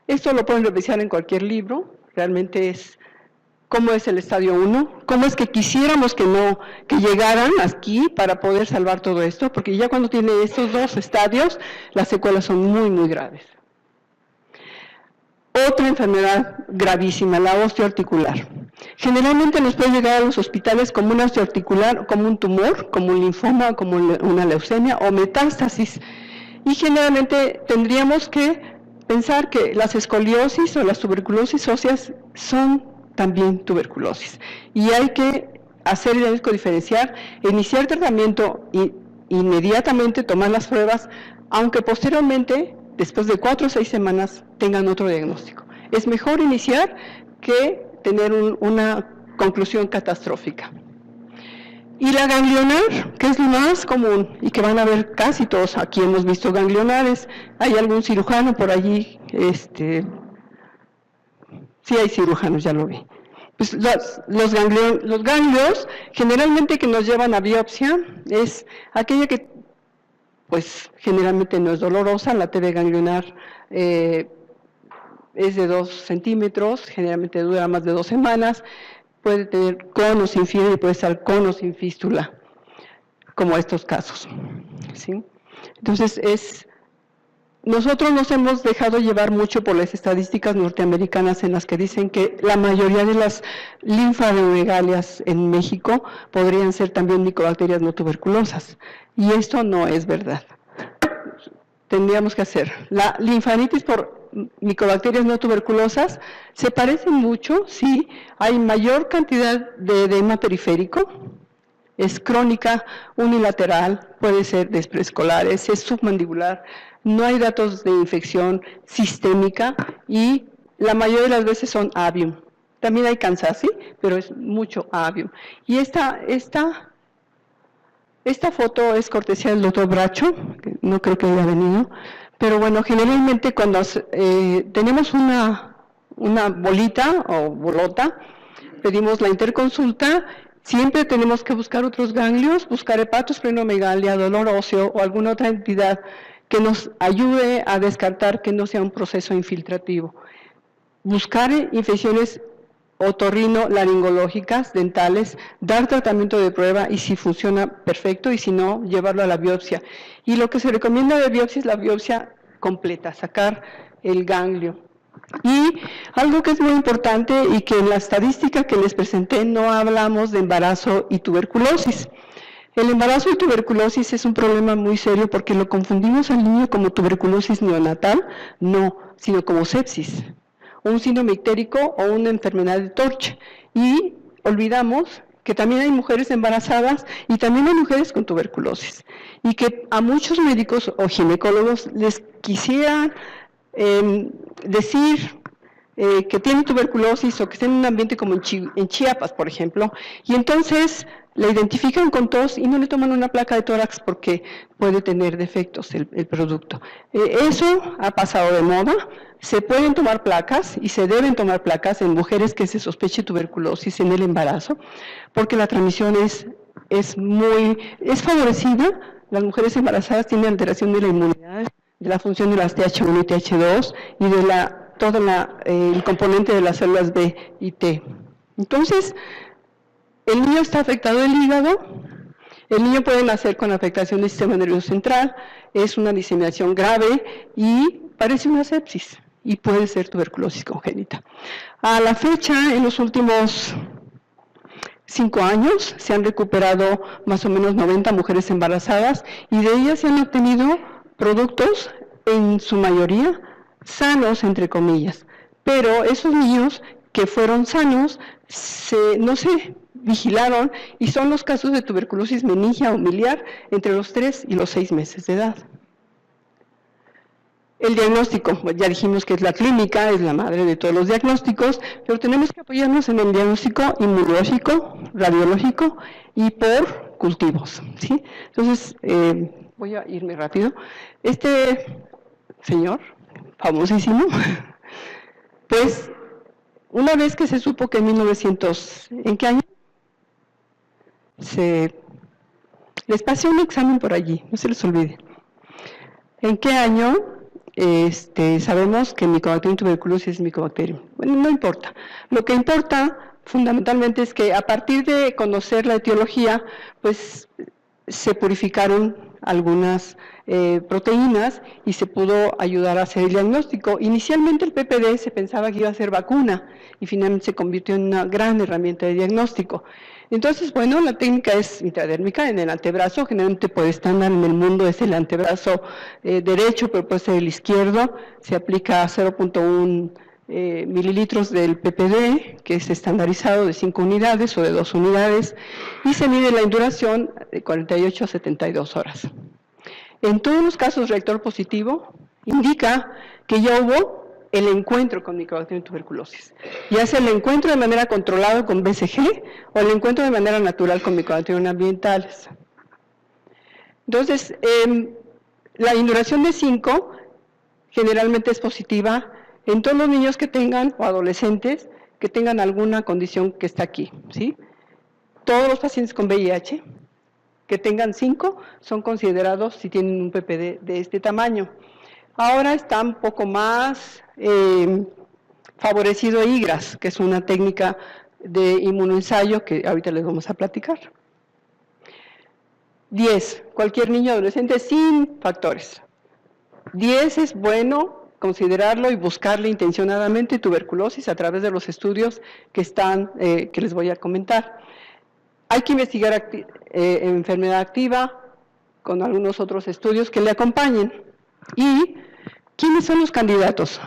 Esto lo pueden revisar en cualquier libro, realmente es cómo es el estadio 1, cómo es que quisiéramos que llegaran aquí para poder salvar todo esto, porque ya cuando tiene estos dos estadios, las secuelas son muy, muy graves. Otra enfermedad gravísima, la osteoarticular. Generalmente nos puede llegar a los hospitales como una osteoarticular, como un tumor, como un linfoma, como una leucemia o metástasis. Y generalmente tendríamos que pensar que las escoliosis o las tuberculosis óseas son también tuberculosis. Y hay que hacer el diagnóstico diferencial, iniciar tratamiento y inmediatamente tomar las pruebas, aunque posteriormente, después de 4 o 6 semanas, tengan otro diagnóstico. Es mejor iniciar que tener una conclusión catastrófica. Y la ganglionar, que es lo más común y que van a ver casi todos, aquí hemos visto ganglionares, hay algún cirujano por allí, sí hay cirujanos, ya lo vi. Pues los ganglios, generalmente que nos llevan a biopsia, es aquella que, pues generalmente no es dolorosa, la TV ganglionar es de 2 centímetros, generalmente dura más de 2 semanas, puede tener con o sin fiebre, puede estar con o sin fístula, como estos casos, ¿sí? Entonces, nosotros nos hemos dejado llevar mucho por las estadísticas norteamericanas en las que dicen que la mayoría de las linfadenegalias en México podrían ser también micobacterias no tuberculosas, y esto no es verdad. Tendríamos que hacer. La linfadenitis por micobacterias no tuberculosas se parecen mucho, sí, hay mayor cantidad de edema periférico, es crónica, unilateral, puede ser de preescolares, es submandibular, no hay datos de infección sistémica y la mayoría de las veces son avium. También hay Kansasi, pero es mucho avium. Y esta foto es cortesía del doctor Bracho, que no creo que haya venido, pero bueno, generalmente cuando tenemos una bolita o bolota, pedimos la interconsulta, siempre tenemos que buscar otros ganglios, buscar hepatosplenomegalia, dolor óseo o alguna otra entidad que nos ayude a descartar que no sea un proceso infiltrativo. Buscar infecciones otorrino-laringológicas, dentales, dar tratamiento de prueba y si funciona, perfecto, y si no, llevarlo a la biopsia. Y lo que se recomienda de biopsia es la biopsia completa, sacar el ganglio. Y algo que es muy importante y que en la estadística que les presenté no hablamos de embarazo y tuberculosis. El embarazo y tuberculosis es un problema muy serio porque lo confundimos al niño como tuberculosis neonatal, no, sino como sepsis, un síndrome ictérico o una enfermedad de Torch. Y olvidamos que también hay mujeres embarazadas y también hay mujeres con tuberculosis. Y que a muchos médicos o ginecólogos les quisiera decir que tienen tuberculosis o que estén en un ambiente como en Chiapas, por ejemplo, y entonces la identifican con tos y no le toman una placa de tórax porque puede tener defectos el producto. Eso ha pasado de moda. Se pueden tomar placas y se deben tomar placas en mujeres que se sospeche tuberculosis en el embarazo, porque la transmisión es favorecida. Las mujeres embarazadas tienen alteración de la inmunidad, de la función de las TH1 y TH2 y de todo el componente de las células B y T. Entonces, el niño está afectado del hígado, el niño puede nacer con afectación del sistema nervioso central, es una diseminación grave y parece una sepsis y puede ser tuberculosis congénita. A la fecha, en los últimos 5 años, se han recuperado más o menos 90 mujeres embarazadas y de ellas se han obtenido productos, en su mayoría, sanos, entre comillas. Pero esos niños que fueron sanos, no se vigilaron y son los casos de tuberculosis meningia o miliar entre los 3 y los 6 meses de edad. El diagnóstico, ya dijimos que es la clínica, es la madre de todos los diagnósticos, pero tenemos que apoyarnos en el diagnóstico inmunológico, radiológico y por cultivos, ¿sí? Entonces, voy a irme rápido. Este señor, famosísimo, pues, una vez que se supo que en 1900, ¿en qué año? Les pasé un examen por allí, no se les olvide. ¿En qué año? Sabemos que Mycobacterium tuberculosis es Mycobacterium. Bueno, no importa. Lo que importa fundamentalmente es que a partir de conocer la etiología, pues se purificaron algunas proteínas y se pudo ayudar a hacer el diagnóstico. Inicialmente el PPD se pensaba que iba a ser vacuna y finalmente se convirtió en una gran herramienta de diagnóstico. Entonces, bueno, la técnica es intradérmica en el antebrazo, generalmente por estándar en el mundo es el antebrazo derecho, pero puede ser el izquierdo, se aplica a 0.1 mililitros del PPD, que es estandarizado de 5 unidades o de 2 unidades, y se mide la induración de 48 a 72 horas. En todos los casos reactor positivo, indica que ya hubo el encuentro con Mycobacterium tuberculosis, ya sea el encuentro de manera controlada con BCG o el encuentro de manera natural con Mycobacterium ambientales. Entonces, la induración de 5 generalmente es positiva en todos los niños que tengan, o adolescentes, que tengan alguna condición que está aquí, ¿sí? Todos los pacientes con VIH que tengan 5 son considerados si tienen un PPD de este tamaño. Ahora está un poco más favorecido IGRAS, que es una técnica de inmunoensayo que ahorita les vamos a platicar. 10, cualquier niño adolescente sin factores. 10 es bueno considerarlo y buscarle intencionadamente tuberculosis a través de los estudios que les voy a comentar. Hay que investigar enfermedad activa con algunos otros estudios que le acompañen. ¿Y quiénes son los candidatos?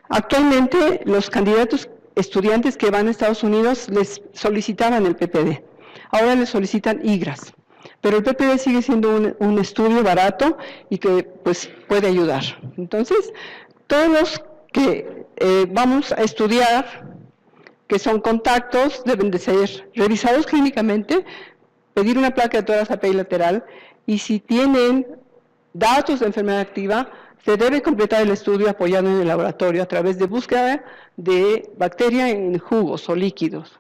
Actualmente los candidatos estudiantes que van a Estados Unidos les solicitaban el PPD, ahora les solicitan IGRAS. Pero el PPD sigue siendo un estudio barato y que pues puede ayudar. Entonces, todos los que vamos a estudiar, que son contactos, deben de ser revisados clínicamente, pedir una placa de tórax lateral y si tienen datos de enfermedad activa, se debe completar el estudio apoyado en el laboratorio a través de búsqueda de bacteria en jugos o líquidos.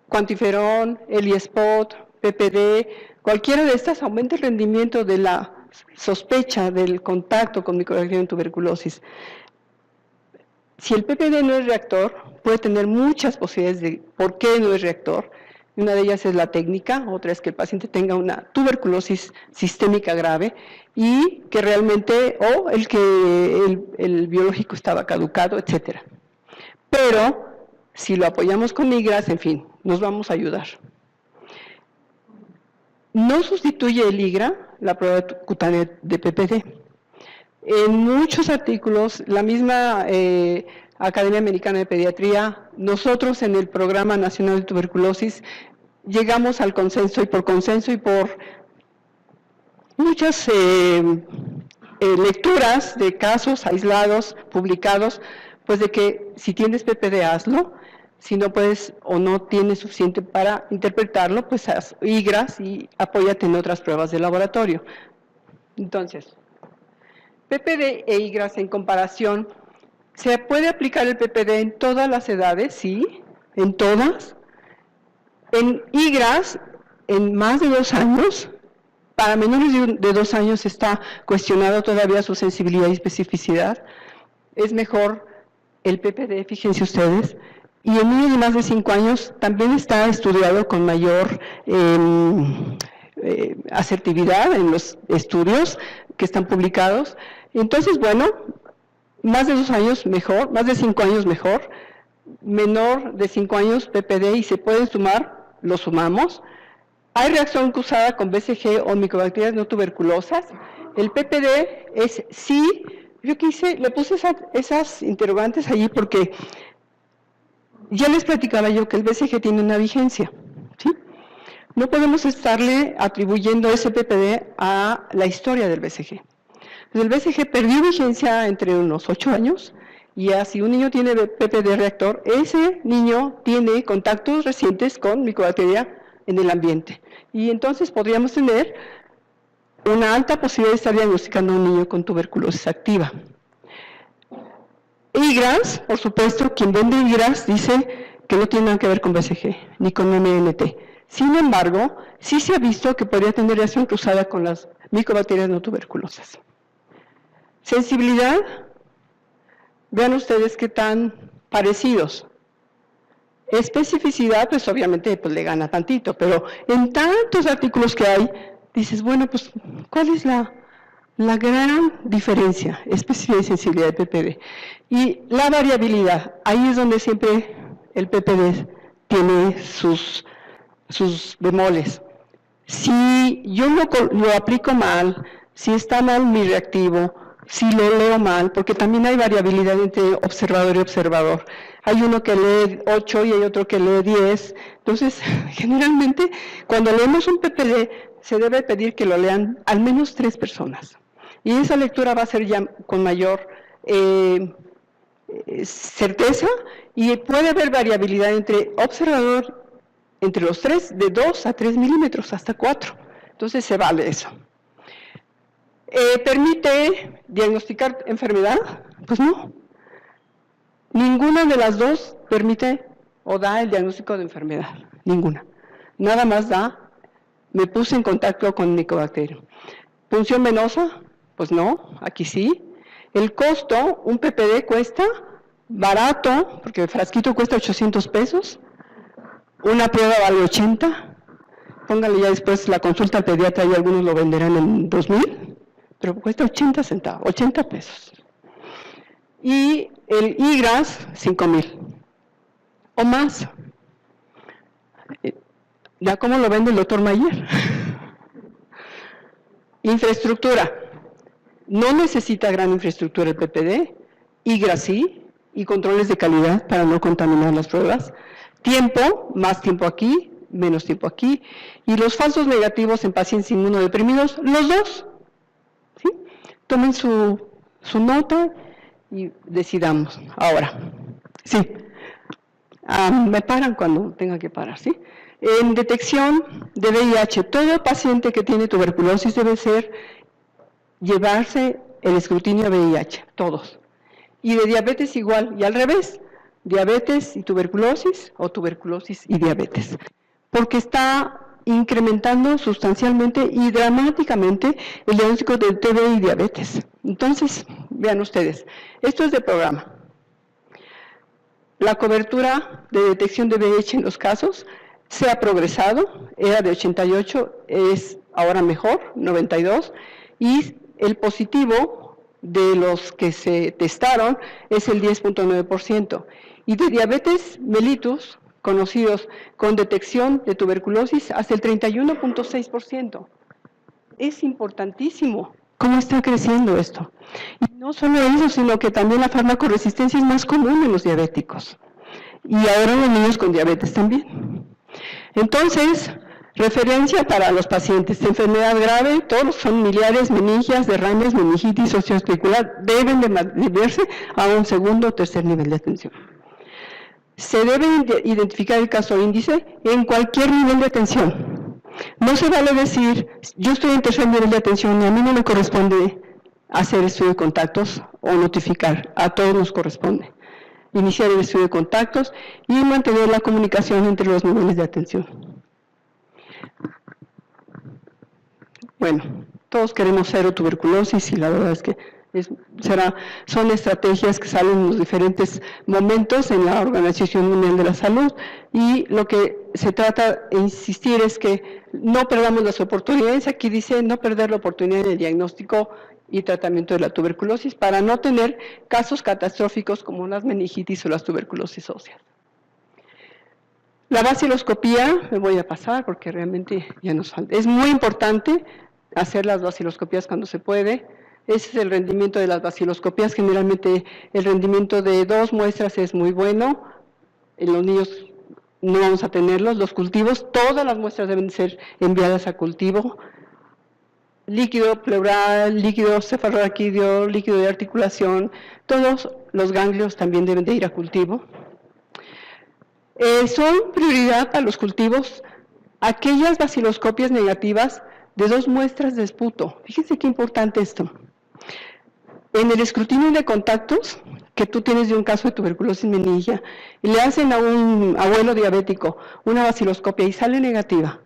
Cuantiferón, ELISpot, PPD, cualquiera de estas aumenta el rendimiento de la sospecha del contacto con Mycobacterium tuberculosis. Si el PPD no es reactor, puede tener muchas posibilidades de por qué no es reactor. Una de ellas es la técnica, otra es que el paciente tenga una tuberculosis sistémica grave y que realmente, o el biológico estaba caducado, etcétera. Pero si lo apoyamos con IGRAS, en fin, nos vamos a ayudar. No sustituye el IGRA, la prueba cutánea de PPD. En muchos artículos, la misma Academia Americana de Pediatría, nosotros en el Programa Nacional de Tuberculosis, llegamos al consenso y por muchas lecturas de casos aislados, publicados, pues de que si tienes PPD, hazlo. Si no puedes o no tienes suficiente para interpretarlo, pues haz IGRAS y apóyate en otras pruebas de laboratorio. Entonces, PPD e IGRAS en comparación, ¿se puede aplicar el PPD en todas las edades? Sí, en todas. En IGRAS, en más de 2 años, para menores de 2 años está cuestionado todavía su sensibilidad y especificidad. Es mejor el PPD, fíjense ustedes. Y en niños de más de 5 años también está estudiado con mayor asertividad en los estudios que están publicados. Entonces, bueno, más de 2 años mejor, más de 5 años mejor, menor de 5 años PPD y se pueden sumar, lo sumamos. Hay reacción cruzada con BCG o micobacterias no tuberculosas. El PPD es sí, le puse esas interrogantes allí porque ya les platicaba yo que el BCG tiene una vigencia, ¿sí? No podemos estarle atribuyendo ese PPD a la historia del BCG. Pues el BCG perdió vigencia entre unos 8 años y si un niño tiene PPD reactor, ese niño tiene contactos recientes con micobacteria en el ambiente. Y entonces podríamos tener una alta posibilidad de estar diagnosticando a un niño con tuberculosis activa. IGRAS, por supuesto, quien vende IGRAS dice que no tiene nada que ver con BCG, ni con MNT. Sin embargo, sí se ha visto que podría tener reacción cruzada con las micobacterias no tuberculosas. Sensibilidad, Vean ustedes qué tan parecidos. Especificidad, pues obviamente pues, le gana tantito, pero en tantos artículos que hay, dices, bueno, pues, ¿cuál es la gran diferencia? Especificidad y sensibilidad del PPD. Y la variabilidad, ahí es donde siempre el PPD tiene sus bemoles. Si yo lo aplico mal, si está mal mi reactivo, si lo leo mal, porque también hay variabilidad entre observador y observador. Hay uno que lee 8 y hay otro que lee 10. Entonces, generalmente, cuando leemos un PPD, se debe pedir que lo lean al menos 3 personas. Y esa lectura va a ser ya con mayor certeza, y puede haber variabilidad entre observador, entre los 3, de 2 a 3 milímetros, hasta 4. Entonces, se vale eso. ¿Permite diagnosticar enfermedad? Pues no. Ninguna de las dos permite o da el diagnóstico de enfermedad. Ninguna. Nada más da, me puse en contacto con Mycobacterium. ¿Punción venosa? Pues no, aquí sí. El costo, un PPD cuesta barato, porque el frasquito cuesta 800 pesos. Una prueba vale 80. Póngale ya después la consulta al pediatra y algunos lo venderán en 2,000. Pero cuesta 80 centavos, 80 pesos. Y el IGRAS, 5,000 o más. ¿Ya cómo lo vende el doctor Mayer? Infraestructura. No necesita gran infraestructura el PPD, IGRAS sí, y controles de calidad para no contaminar las pruebas. Tiempo, más tiempo aquí, menos tiempo aquí. Y los falsos negativos en pacientes inmunodeprimidos, los dos. ¿Sí? Tomen su nota y decidamos. Ahora, sí, me paran cuando tenga que parar, ¿sí? En detección de VIH, todo paciente que tiene tuberculosis debe llevarse el escrutinio a VIH, todos. Y de diabetes igual, y al revés, diabetes y tuberculosis, o tuberculosis y diabetes. Porque está incrementando sustancialmente y dramáticamente el diagnóstico de TB y diabetes. Entonces, vean ustedes, esto es de programa. La cobertura de detección de VIH en los casos se ha progresado, era de 88, es ahora mejor, 92, y el positivo de los que se testaron es el 10.9%. Y de diabetes mellitus, conocidos con detección de tuberculosis, hasta el 31.6%. Es importantísimo cómo está creciendo esto. Y no solo eso, sino que también la farmacoresistencia es más común en los diabéticos. Y ahora en los niños con diabetes también. Entonces, referencia para los pacientes de enfermedad grave, todos son miliares, meningias, derrames, meningitis socioespecular, deben de verse a un segundo o tercer nivel de atención. Se debe identificar el caso índice en cualquier nivel de atención. No se vale decir, yo estoy en tercer nivel de atención y a mí no me corresponde hacer estudio de contactos o notificar, a todos nos corresponde. Iniciar el estudio de contactos y mantener la comunicación entre los niveles de atención. Bueno, todos queremos cero tuberculosis y la verdad es que son estrategias que salen en los diferentes momentos en la Organización Mundial de la Salud, y lo que se trata de insistir es que no perdamos las oportunidades. Aquí dice no perder la oportunidad en el diagnóstico y tratamiento de la tuberculosis para no tener casos catastróficos como las meningitis o las tuberculosis óseas. La baciloscopía, me voy a pasar porque realmente ya nos falta. Es muy importante hacer las baciloscopías cuando se puede. Ese es el rendimiento de las baciloscopías. Generalmente el rendimiento de 2 muestras es muy bueno. En los niños no vamos a tenerlos. Los cultivos, todas las muestras deben ser enviadas a cultivo. Líquido pleural, líquido cefalorraquídeo, líquido de articulación, todos los ganglios también deben de ir a cultivo. Son prioridad a los cultivos aquellas baciloscopias negativas de 2 muestras de esputo. Fíjense qué importante esto. En el escrutinio de contactos que tú tienes de un caso de tuberculosis meningia y le hacen a un abuelo diabético una baciloscopia y sale negativa,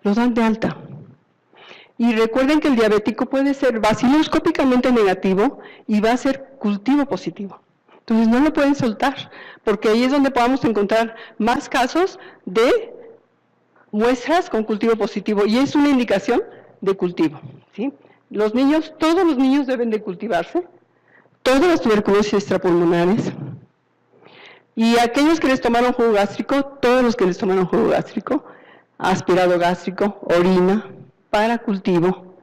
lo dan de alta. Y recuerden que el diabético puede ser baciloscópicamente negativo y va a ser cultivo positivo. Entonces no lo pueden soltar, porque ahí es donde podamos encontrar más casos de muestras con cultivo positivo, y es una indicación de cultivo, ¿sí? Los niños, todos los niños deben de cultivarse, todas las tuberculosis extrapulmonares, y aquellos que les tomaron jugo gástrico, todos los que les tomaron jugo gástrico, aspirado gástrico, orina, para cultivo,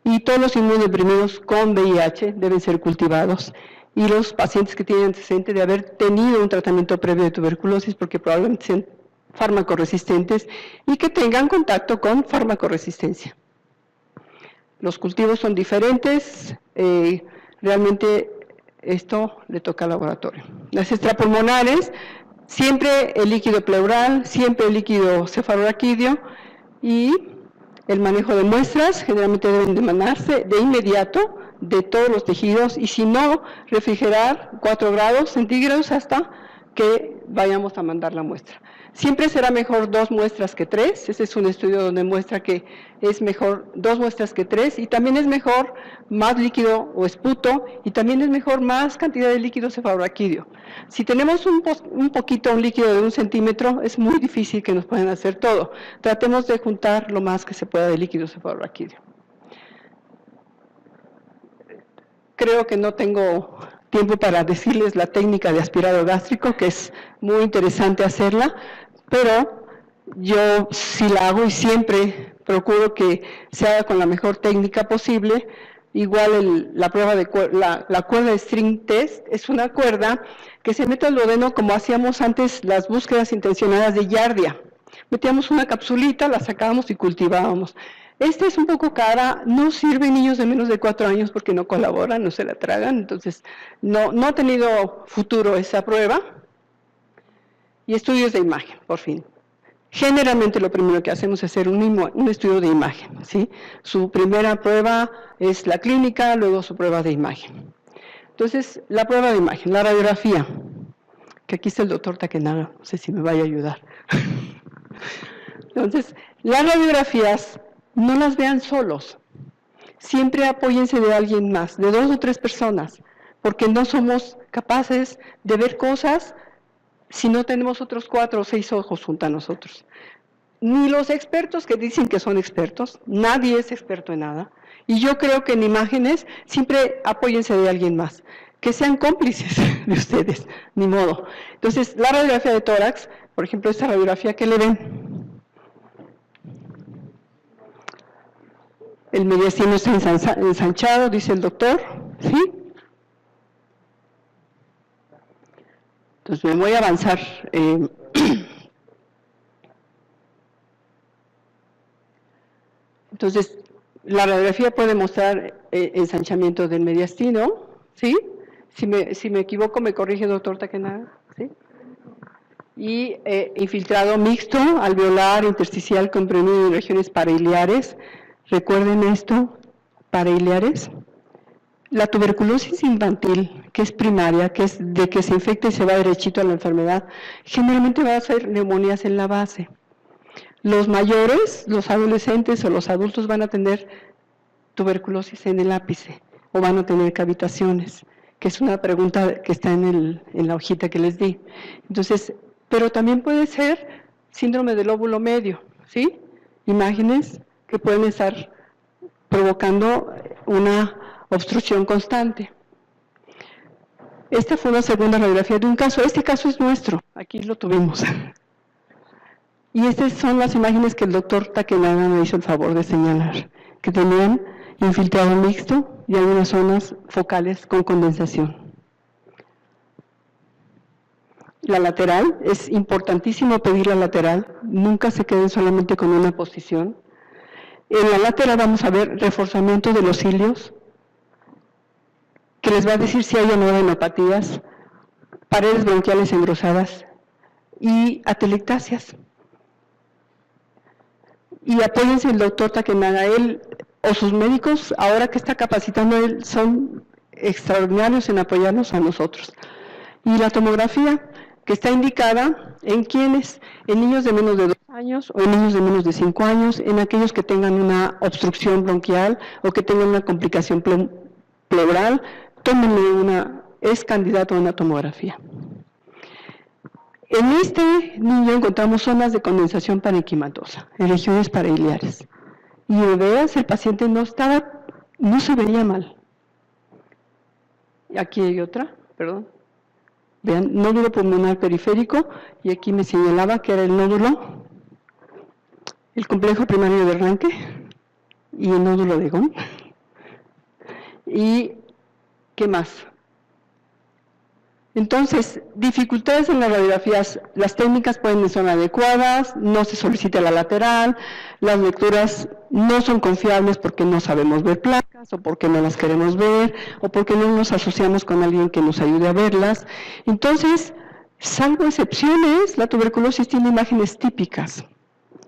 y todos los inmunodeprimidos con VIH deben ser cultivados, y los pacientes que tienen antecedente de haber tenido un tratamiento previo de tuberculosis, porque probablemente sean fármacoresistentes y que tengan contacto con farmacoresistencia. Los cultivos son diferentes, realmente esto le toca al laboratorio. Las extrapulmonares, siempre el líquido pleural, siempre el líquido cefalorraquídeo, y el manejo de muestras generalmente deben de mandarse de inmediato de todos los tejidos, y si no, refrigerar 4 grados centígrados hasta que vayamos a mandar la muestra. Siempre será mejor 2 muestras que 3, ese es un estudio donde muestra que es mejor 2 muestras que 3, y también es mejor más líquido o esputo, y también es mejor más cantidad de líquido cefalorraquídeo. Si tenemos un líquido de 1 centímetro, es muy difícil que nos puedan hacer todo. Tratemos de juntar lo más que se pueda de líquido cefalorraquídeo. Creo que no tengo tiempo para decirles la técnica de aspirado gástrico, que es muy interesante hacerla, pero yo sí la hago y siempre procuro que se haga con la mejor técnica posible. Igual la prueba de la cuerda de string test es una cuerda que se mete al duodeno como hacíamos antes las búsquedas intencionadas de Yardia. Metíamos una capsulita, la sacábamos y cultivábamos. Esta es un poco cara, no sirve en niños de menos de 4 años porque no colaboran, no se la tragan, entonces no ha tenido futuro esa prueba. Y estudios de imagen, por fin. Generalmente lo primero que hacemos es hacer un estudio de imagen, ¿sí? Su primera prueba es la clínica, luego su prueba de imagen. Entonces, la prueba de imagen, la radiografía, que aquí está el doctor Takenaga, no sé si me vaya a ayudar. Entonces, las radiografías no las vean solos, siempre apóyense de alguien más, de 2 o 3 personas, porque no somos capaces de ver cosas si no tenemos otros 4 o 6 ojos junto a nosotros. Ni los expertos que dicen que son expertos, nadie es experto en nada, y yo creo que en imágenes siempre apóyense de alguien más, que sean cómplices de ustedes, ni modo. Entonces, la radiografía de tórax, por ejemplo, esta radiografía que le ven, el mediastino está ensanchado, dice el doctor, ¿sí? Entonces me voy a avanzar. Entonces, la radiografía puede mostrar ensanchamiento del mediastino, ¿sí? Si me equivoco, me corrige el doctor Takenaga, ¿sí? Y infiltrado mixto, alveolar, intersticial, comprimido en regiones parailiares. Recuerden esto, parailiares. La tuberculosis infantil, que es primaria, que es de que se infecta y se va derechito a la enfermedad, generalmente va a ser neumonías en la base. Los mayores, los adolescentes o los adultos van a tener tuberculosis en el ápice o van a tener cavitaciones, que es una pregunta que está en la hojita que les di. Entonces, pero también puede ser síndrome del lóbulo medio, ¿sí? Imágenes que pueden estar provocando una obstrucción constante. Esta fue una segunda radiografía de un caso. Este caso es nuestro, aquí lo tuvimos. Y estas son las imágenes que el doctor Takenaga me hizo el favor de señalar, que tenían infiltrado mixto y algunas zonas focales con condensación. La lateral, es importantísimo pedir la lateral, nunca se queden solamente con una posición. En la lateral vamos a ver reforzamiento de los cilios, que les va a decir si hay o no adenopatías, paredes bronquiales engrosadas y atelectasias. Y apóyense el doctor Takenaga, él o sus médicos, ahora que está capacitando él, son extraordinarios en apoyarnos a nosotros. Y la tomografía, que está indicada en quienes, en niños de menos de 2 años o en niños de menos de 5 años, en aquellos que tengan una obstrucción bronquial o que tengan una complicación pleural, tómenle una es candidato a una tomografía. En este niño encontramos zonas de condensación parenquimatosa, en regiones parailiares. Y veas, el paciente no se veía mal. Aquí hay otra, perdón. Vean, nódulo pulmonar periférico, y aquí me señalaba que era el nódulo, el complejo primario de Ranke y el nódulo de Ghon. ¿Y qué más? Entonces, dificultades en las radiografías, las técnicas pueden ser adecuadas, no se solicita la lateral, las lecturas no son confiables porque no sabemos ver placas, o porque no las queremos ver, o porque no nos asociamos con alguien que nos ayude a verlas. Entonces, salvo excepciones, la tuberculosis tiene imágenes típicas.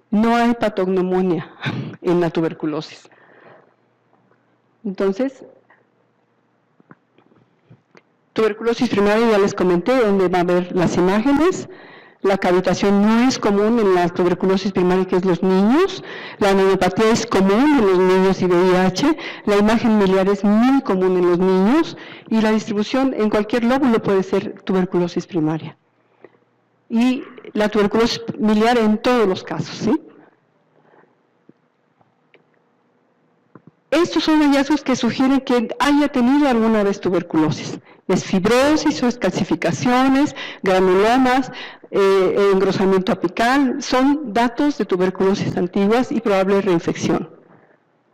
No hay patognomonia en la tuberculosis. Entonces, tuberculosis primaria, ya les comenté, donde va a haber las imágenes. La cavitación no es común en la tuberculosis primaria, que es los niños. La neuropatía es común en los niños y VIH. La imagen miliar es muy común en los niños. Y la distribución en cualquier lóbulo puede ser tuberculosis primaria. Y la tuberculosis miliar en todos los casos, ¿sí? Estos son hallazgos que sugieren que haya tenido alguna vez tuberculosis. Es fibrosis o es calcificaciones, granulomas, engrosamiento apical, son datos de tuberculosis antiguas y probable reinfección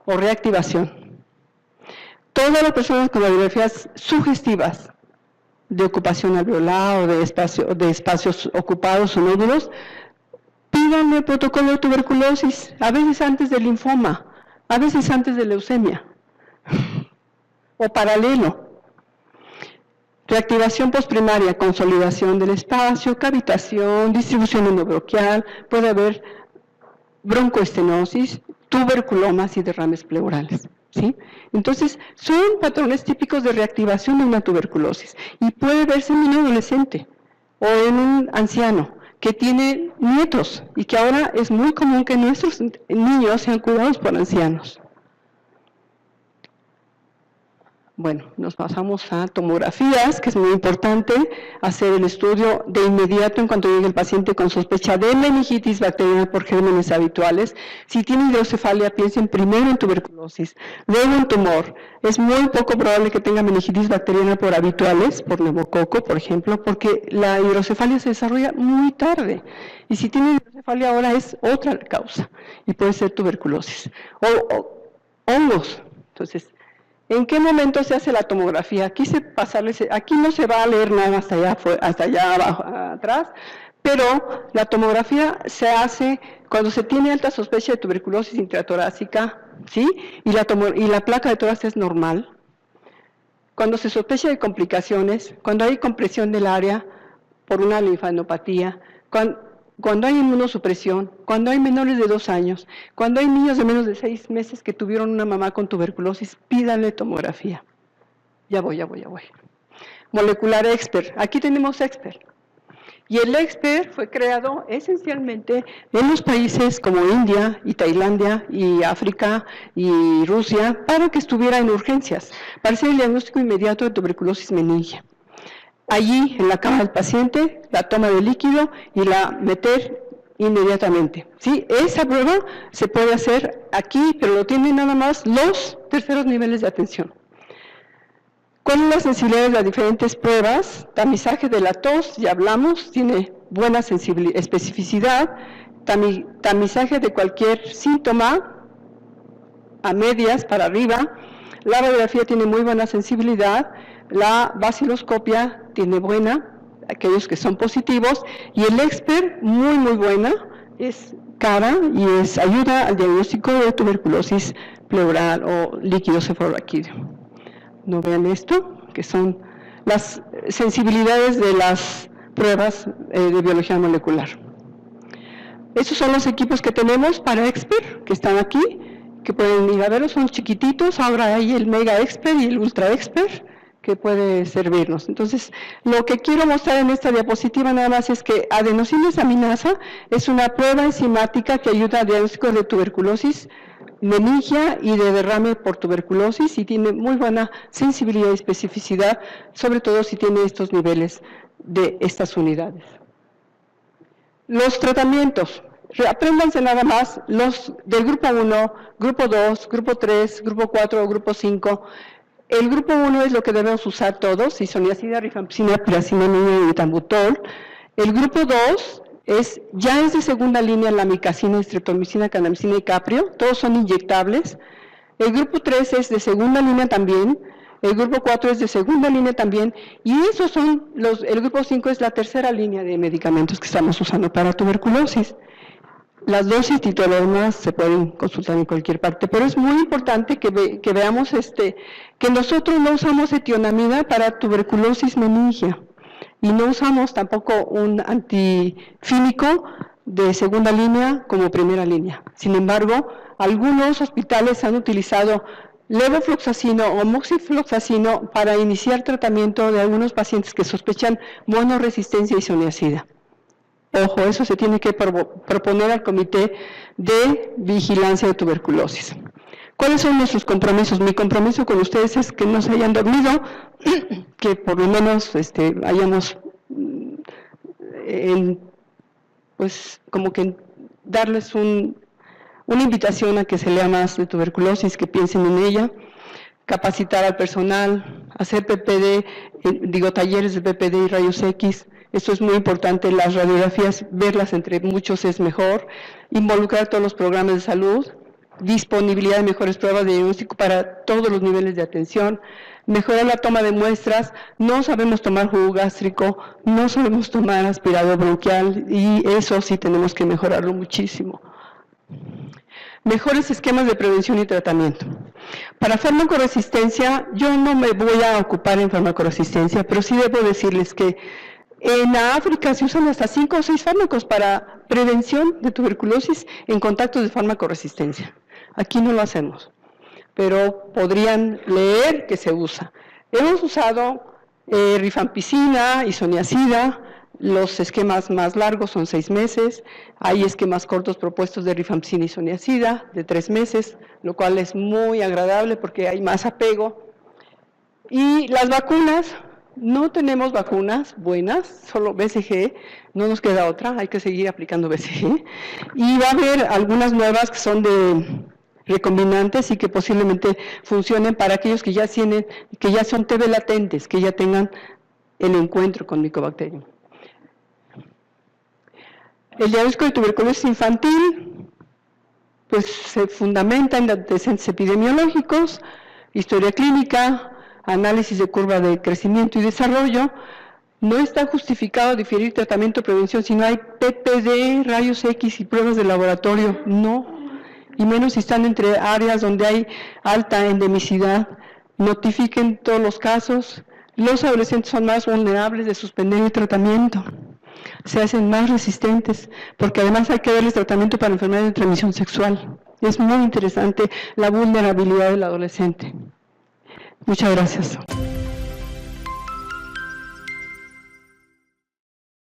o reactivación. Todas las personas con radiografías sugestivas de ocupación alveolar o de espacios ocupados o nódulos, pídanle el protocolo de tuberculosis, a veces antes del linfoma, a veces antes de leucemia, o paralelo. Reactivación postprimaria, consolidación del espacio, cavitación, distribución endobronquial, puede haber broncoestenosis, tuberculomas y derrames pleurales, ¿sí? Entonces, son patrones típicos de reactivación de una tuberculosis y puede verse en un adolescente o en un anciano que tiene nietos y que ahora es muy común que nuestros niños sean cuidados por ancianos. Bueno, nos pasamos a tomografías, que es muy importante hacer el estudio de inmediato en cuanto llegue el paciente con sospecha de meningitis bacteriana por gérmenes habituales. Si tiene hidrocefalia, piensen primero en tuberculosis, luego en tumor. Es muy poco probable que tenga meningitis bacteriana por habituales, por neumococo, por ejemplo, porque la hidrocefalia se desarrolla muy tarde. Y si tiene hidrocefalia ahora es otra causa, y puede ser tuberculosis. O hongos. Entonces, ¿en qué momento se hace la tomografía? Aquí no se va a leer nada hasta allá abajo, atrás, pero la tomografía se hace cuando se tiene alta sospecha de tuberculosis intratorácica, ¿sí? Y la placa de tórax es normal. Cuando se sospecha de complicaciones, cuando hay compresión del área por una linfadenopatía, cuando hay inmunosupresión, cuando hay menores de 2 años, cuando hay niños de menos de 6 meses que tuvieron una mamá con tuberculosis, pídanle tomografía. Ya voy. Molecular Expert. Aquí tenemos Expert. Y el Expert fue creado esencialmente en los países como India y Tailandia y África y Rusia para que estuviera en urgencias, para hacer el diagnóstico inmediato de tuberculosis meningia. Allí, en la cama del paciente, la toma de líquido y la meter inmediatamente. ¿Sí? Esa prueba se puede hacer aquí, pero lo tienen nada más los terceros niveles de atención. ¿Cuál es la sensibilidad de las diferentes pruebas? Tamizaje de la tos, ya hablamos, tiene buena especificidad. Tamizaje de cualquier síntoma, a medias para arriba. La radiografía tiene muy buena sensibilidad. La baciloscopia tiene buena, aquellos que son positivos, y el Expert, muy buena, es cara y ayuda al diagnóstico de tuberculosis pleural o líquido cefalorraquídeo. ¿No vean esto? Que son las sensibilidades de las pruebas de biología molecular. Estos son los equipos que tenemos para Expert, que están aquí, que pueden ir a verlos, son chiquititos. Ahora hay el Mega Expert y el Ultra Expert, que puede servirnos. Entonces, lo que quiero mostrar en esta diapositiva nada más es que adenosina desaminasa es una prueba enzimática que ayuda al diagnóstico de tuberculosis meningia y de derrame por tuberculosis, y tiene muy buena sensibilidad y especificidad, sobre todo si tiene estos niveles de estas unidades. Los tratamientos, apréndanse nada más los del grupo 1, grupo 2, grupo 3, grupo 4 o grupo 5. El grupo 1 es lo que debemos usar todos, isoniazida, rifampicina, piracinamida y etambutol. El grupo 2 ya es de segunda línea la amicacina, streptomicina, kanamicina y caprio, todos son inyectables. El grupo 3 es de segunda línea también, el grupo 4 es de segunda línea también, y esos son el grupo 5 es la tercera línea de medicamentos que estamos usando para tuberculosis. Las dosis y todo lo demás se pueden consultar en cualquier parte, pero es muy importante que veamos que nosotros no usamos etionamida para tuberculosis meningia, y no usamos tampoco un antifímico de segunda línea como primera línea. Sin embargo, algunos hospitales han utilizado levofloxacino o moxifloxacino para iniciar tratamiento de algunos pacientes que sospechan monoresistencia isoniazida. Ojo, eso se tiene que proponer al Comité de Vigilancia de Tuberculosis. ¿Cuáles son nuestros compromisos? Mi compromiso con ustedes es que no se hayan dormido, que por lo menos hayamos, pues como que darles una invitación a que se lea más de tuberculosis, que piensen en ella, capacitar al personal, hacer PPD, talleres de PPD y rayos X. Esto es muy importante, las radiografías, verlas entre muchos es mejor, involucrar todos los programas de salud, disponibilidad de mejores pruebas de diagnóstico para todos los niveles de atención, mejorar la toma de muestras. No sabemos tomar jugo gástrico, no sabemos tomar aspirador bronquial, y eso sí tenemos que mejorarlo muchísimo. Mejores esquemas de prevención y tratamiento. Para farmacoresistencia, yo no me voy a ocupar en farmacoresistencia, pero sí debo decirles que en África se usan hasta 5 o 6 fármacos para prevención de tuberculosis en contactos de farmacoresistencia. Aquí no lo hacemos, pero podrían leer que se usa. Hemos usado rifampicina, isoniazida. Los esquemas más largos son 6 meses, hay esquemas cortos propuestos de rifampicina y isoniazida de 3 meses, lo cual es muy agradable porque hay más apego. Y las vacunas, no tenemos vacunas buenas, solo BCG, no nos queda otra, hay que seguir aplicando BCG. Y va a haber algunas nuevas que son de recombinantes y que posiblemente funcionen para aquellos que ya son TB latentes, que ya tengan el encuentro con Mycobacterium. El diagnóstico de tuberculosis infantil, pues se fundamenta en antecedentes epidemiológicos, historia clínica, análisis de curva de crecimiento y desarrollo. No está justificado diferir tratamiento o prevención si no hay PPD, rayos X y pruebas de laboratorio, no, y menos si están entre áreas donde hay alta endemicidad. Notifiquen todos los casos. Los adolescentes son más vulnerables de suspender el tratamiento, se hacen más resistentes, porque además hay que darles tratamiento para enfermedades de transmisión sexual. Es muy interesante la vulnerabilidad del adolescente. Muchas gracias.